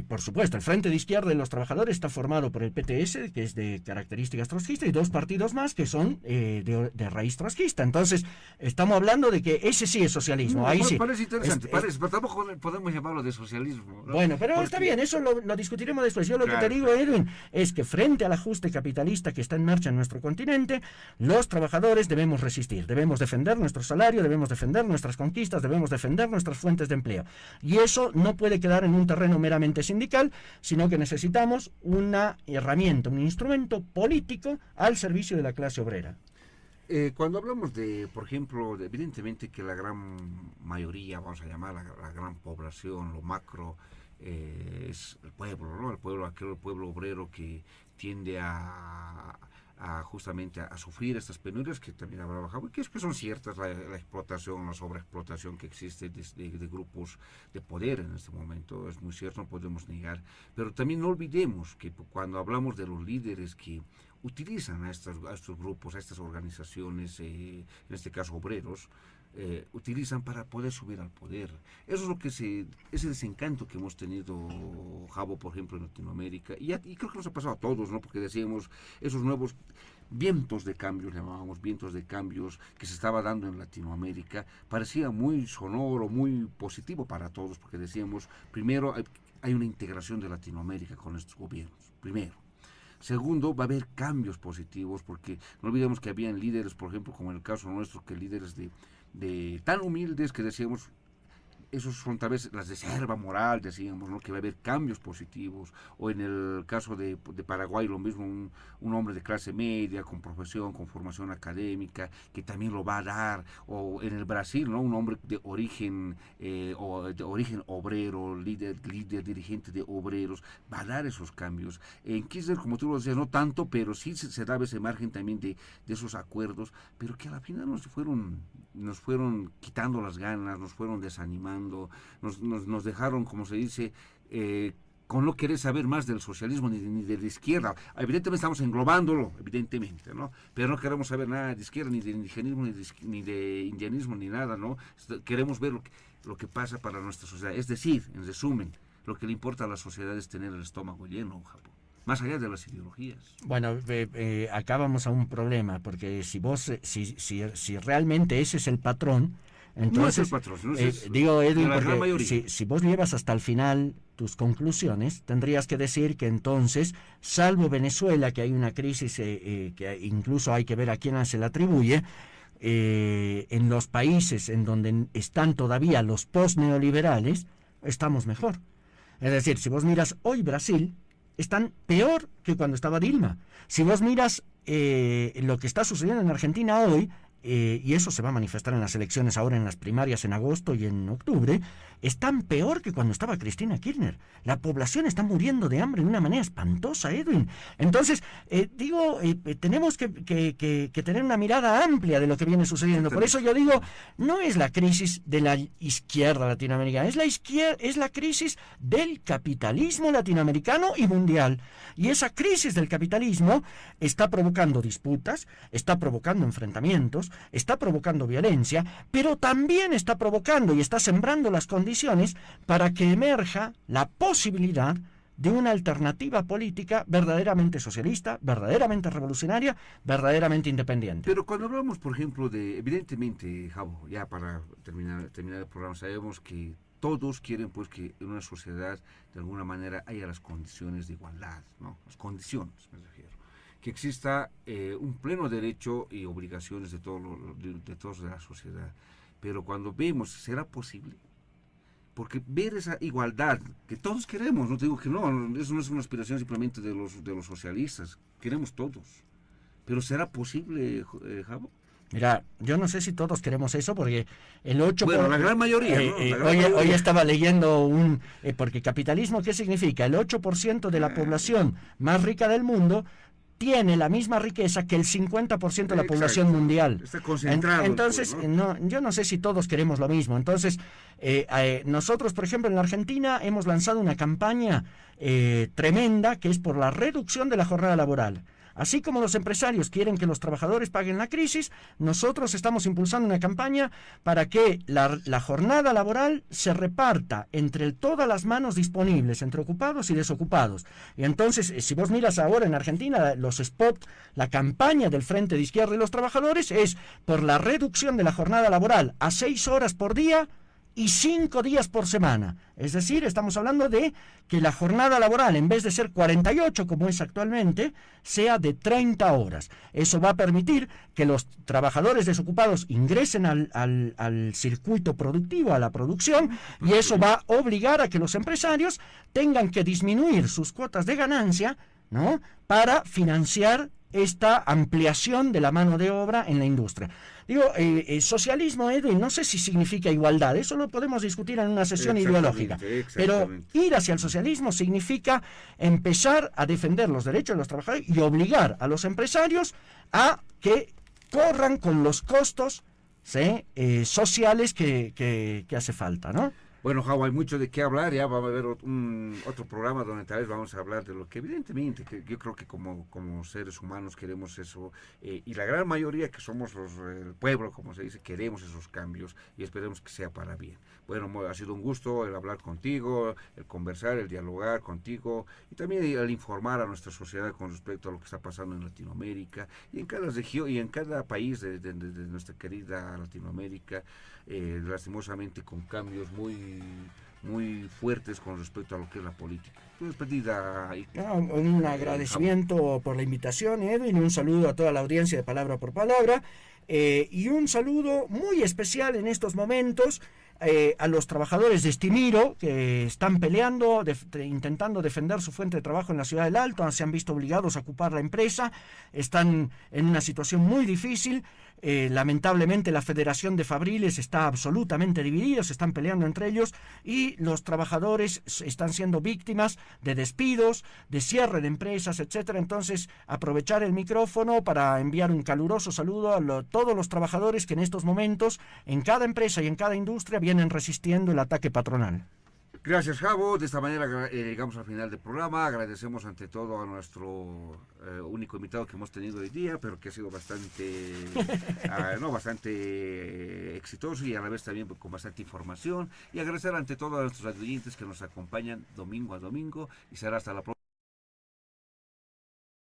Por supuesto, el Frente de Izquierda de los Trabajadores está formado por el PTS, que es de características trotskistas, y 2 partidos más que son de raíz trotskista. Entonces, estamos hablando de que ese sí es socialismo. No, ahí sí. Parece interesante, pero tampoco podemos llamarlo de socialismo, ¿no? Bueno, pero está bien, eso lo discutiremos después. Yo lo que te digo, Edwin, es que frente al ajuste capitalista que está en marcha en nuestro continente, los trabajadores debemos resistir, debemos defender nuestro salario, debemos defender nuestras conquistas, debemos defender nuestras fuentes de empleo. Y eso no puede quedar en un terreno meramente sindical, sino que necesitamos una herramienta, un instrumento político al servicio de la clase obrera. Cuando hablamos de, por ejemplo, evidentemente que la gran mayoría, vamos a llamar la gran población, lo macro, es el pueblo, ¿no? El pueblo obrero que tiende a justamente a sufrir estas penurias que también habrá bajado, que es que son ciertas, la explotación, la sobreexplotación que existe de grupos de poder en este momento, es muy cierto, no podemos negar, pero también no olvidemos que cuando hablamos de los líderes que utilizan a estos grupos, a estas organizaciones, en este caso obreros, utilizan para poder subir al poder. Eso es lo que ese desencanto que hemos tenido, Javo, por ejemplo, en Latinoamérica, y creo que nos ha pasado a todos, ¿no? Porque decíamos, esos nuevos vientos de cambios, llamábamos vientos de cambios que se estaba dando en Latinoamérica, parecía muy sonoro, muy positivo para todos, porque decíamos, primero, hay una integración de Latinoamérica con estos gobiernos, primero. Segundo, va a haber cambios positivos, porque no olvidemos que habían líderes, por ejemplo, como en el caso nuestro, que líderes de tan humildes que decíamos, esos son tal vez las de reserva moral, decíamos, ¿no? Que va a haber cambios positivos, o en el caso de Paraguay lo mismo, un hombre de clase media, con profesión, con formación académica, que también lo va a dar, o en el Brasil, ¿no? Un hombre de origen obrero, líder dirigente de obreros, va a dar esos cambios. En Kirchner, como tú lo decías, no tanto, pero sí se daba ese margen también de esos acuerdos, pero que a la final nos fueron quitando las ganas, nos fueron desanimando, nos dejaron, como se dice, con no querer saber más del socialismo ni de la izquierda. Evidentemente estamos englobándolo, evidentemente, ¿no? Pero no queremos saber nada de izquierda, ni de indigenismo, ni de indianismo, ni nada, ¿no? Queremos ver lo que pasa para nuestra sociedad. Es decir, en resumen, lo que le importa a la sociedad es tener el estómago lleno, Japón, más allá de las ideologías. Bueno, acá vamos a un problema, porque si realmente ese es el patrón, entonces, no es el patrón, no es digo, Edwin, la gran mayoría. Si vos llevas hasta el final tus conclusiones, tendrías que decir que entonces, salvo Venezuela, que hay una crisis que incluso hay que ver a quién se la atribuye, en los países en donde están todavía los post-neoliberales, estamos mejor. Es decir, si vos miras hoy Brasil, están peor que cuando estaba Dilma. Si vos miras lo que está sucediendo en Argentina hoy, y eso se va a manifestar en las elecciones ahora en las primarias en agosto y en octubre, están peor que cuando estaba Cristina Kirchner. La población está muriendo de hambre de una manera espantosa, Edwin. Entonces, tenemos que tener una mirada amplia de lo que viene sucediendo. Por eso yo digo, no es la crisis de la izquierda latinoamericana, es la crisis del capitalismo latinoamericano y mundial. Y esa crisis del capitalismo está provocando disputas, está provocando enfrentamientos, está provocando violencia, pero también está provocando y está sembrando las condiciones para que emerja la posibilidad de una alternativa política verdaderamente socialista, verdaderamente revolucionaria, verdaderamente independiente. Pero cuando hablamos, por ejemplo, evidentemente, Javo, ya para terminar el programa, sabemos que todos quieren pues que en una sociedad de alguna manera haya las condiciones de igualdad, ¿no? Las condiciones, me refiero. Que exista un pleno derecho y obligaciones de todos de la sociedad. Pero cuando vemos, ¿será posible? Porque ver esa igualdad que todos queremos, no te digo que no, eso no es una aspiración simplemente de los socialistas, queremos todos. Pero ¿será posible, Javo? Mira, yo no sé si todos queremos eso, porque el 8%... Bueno, la gran mayoría, ¿no? Hoy estaba leyendo porque capitalismo, ¿qué significa? El 8% de la población más rica del mundo tiene la misma riqueza que el 50% de la población mundial. Está concentrado. Entonces, pues, ¿no? Yo no sé si todos queremos lo mismo. Entonces, nosotros, por ejemplo, en la Argentina hemos lanzado una campaña tremenda que es por la reducción de la jornada laboral. Así como los empresarios quieren que los trabajadores paguen la crisis, nosotros estamos impulsando una campaña para que la jornada laboral se reparta entre todas las manos disponibles, entre ocupados y desocupados. Y entonces, si vos miras ahora en Argentina, los spots, la campaña del Frente de Izquierda y los Trabajadores es por la reducción de la jornada laboral a 6 horas por día y 5 días por semana. Es decir, estamos hablando de que la jornada laboral, en vez de ser 48 como es actualmente, sea de 30 horas. Eso va a permitir que los trabajadores desocupados ingresen al circuito productivo, a la producción, y eso va a obligar a que los empresarios tengan que disminuir sus cuotas de ganancia, ¿no?, para financiar esta ampliación de la mano de obra en la industria. Digo, socialismo, Edwin, no sé si significa igualdad, eso lo podemos discutir en una sesión ideológica, pero ir hacia el socialismo significa empezar a defender los derechos de los trabajadores y obligar a los empresarios a que corran con los costos, ¿sí?, sociales que hace falta, ¿no? Bueno, Javo, hay mucho de qué hablar, ya va a haber otro programa donde tal vez vamos a hablar de lo que evidentemente, que yo creo que como seres humanos queremos eso, y la gran mayoría que somos el pueblo, como se dice, queremos esos cambios y esperemos que sea para bien. Bueno, ha sido un gusto el hablar contigo, el conversar, el dialogar contigo y también el informar a nuestra sociedad con respecto a lo que está pasando en Latinoamérica y en cada región y en cada país de nuestra querida Latinoamérica, lastimosamente con cambios muy fuertes con respecto a lo que es la política. Tu despedida. Un agradecimiento por la invitación, Edwin, un saludo a toda la audiencia de Palabra por Palabra, y un saludo muy especial en estos momentos a los trabajadores de Estimiro que están peleando, intentando defender su fuente de trabajo en la ciudad del Alto, se han visto obligados a ocupar la empresa, están en una situación muy difícil. Lamentablemente la Federación de Fabriles está absolutamente dividida, se están peleando entre ellos y los trabajadores están siendo víctimas de despidos, de cierre de empresas, etcétera. Entonces, aprovechar el micrófono para enviar un caluroso saludo a todos los trabajadores que en estos momentos, en cada empresa y en cada industria, vienen resistiendo el ataque patronal. Gracias, Javo. De esta manera llegamos al final del programa. Agradecemos ante todo a nuestro único invitado que hemos tenido hoy día, pero que ha sido bastante exitoso y a la vez también con bastante información. Y agradecer ante todo a nuestros oyentes que nos acompañan domingo a domingo y será hasta la próxima.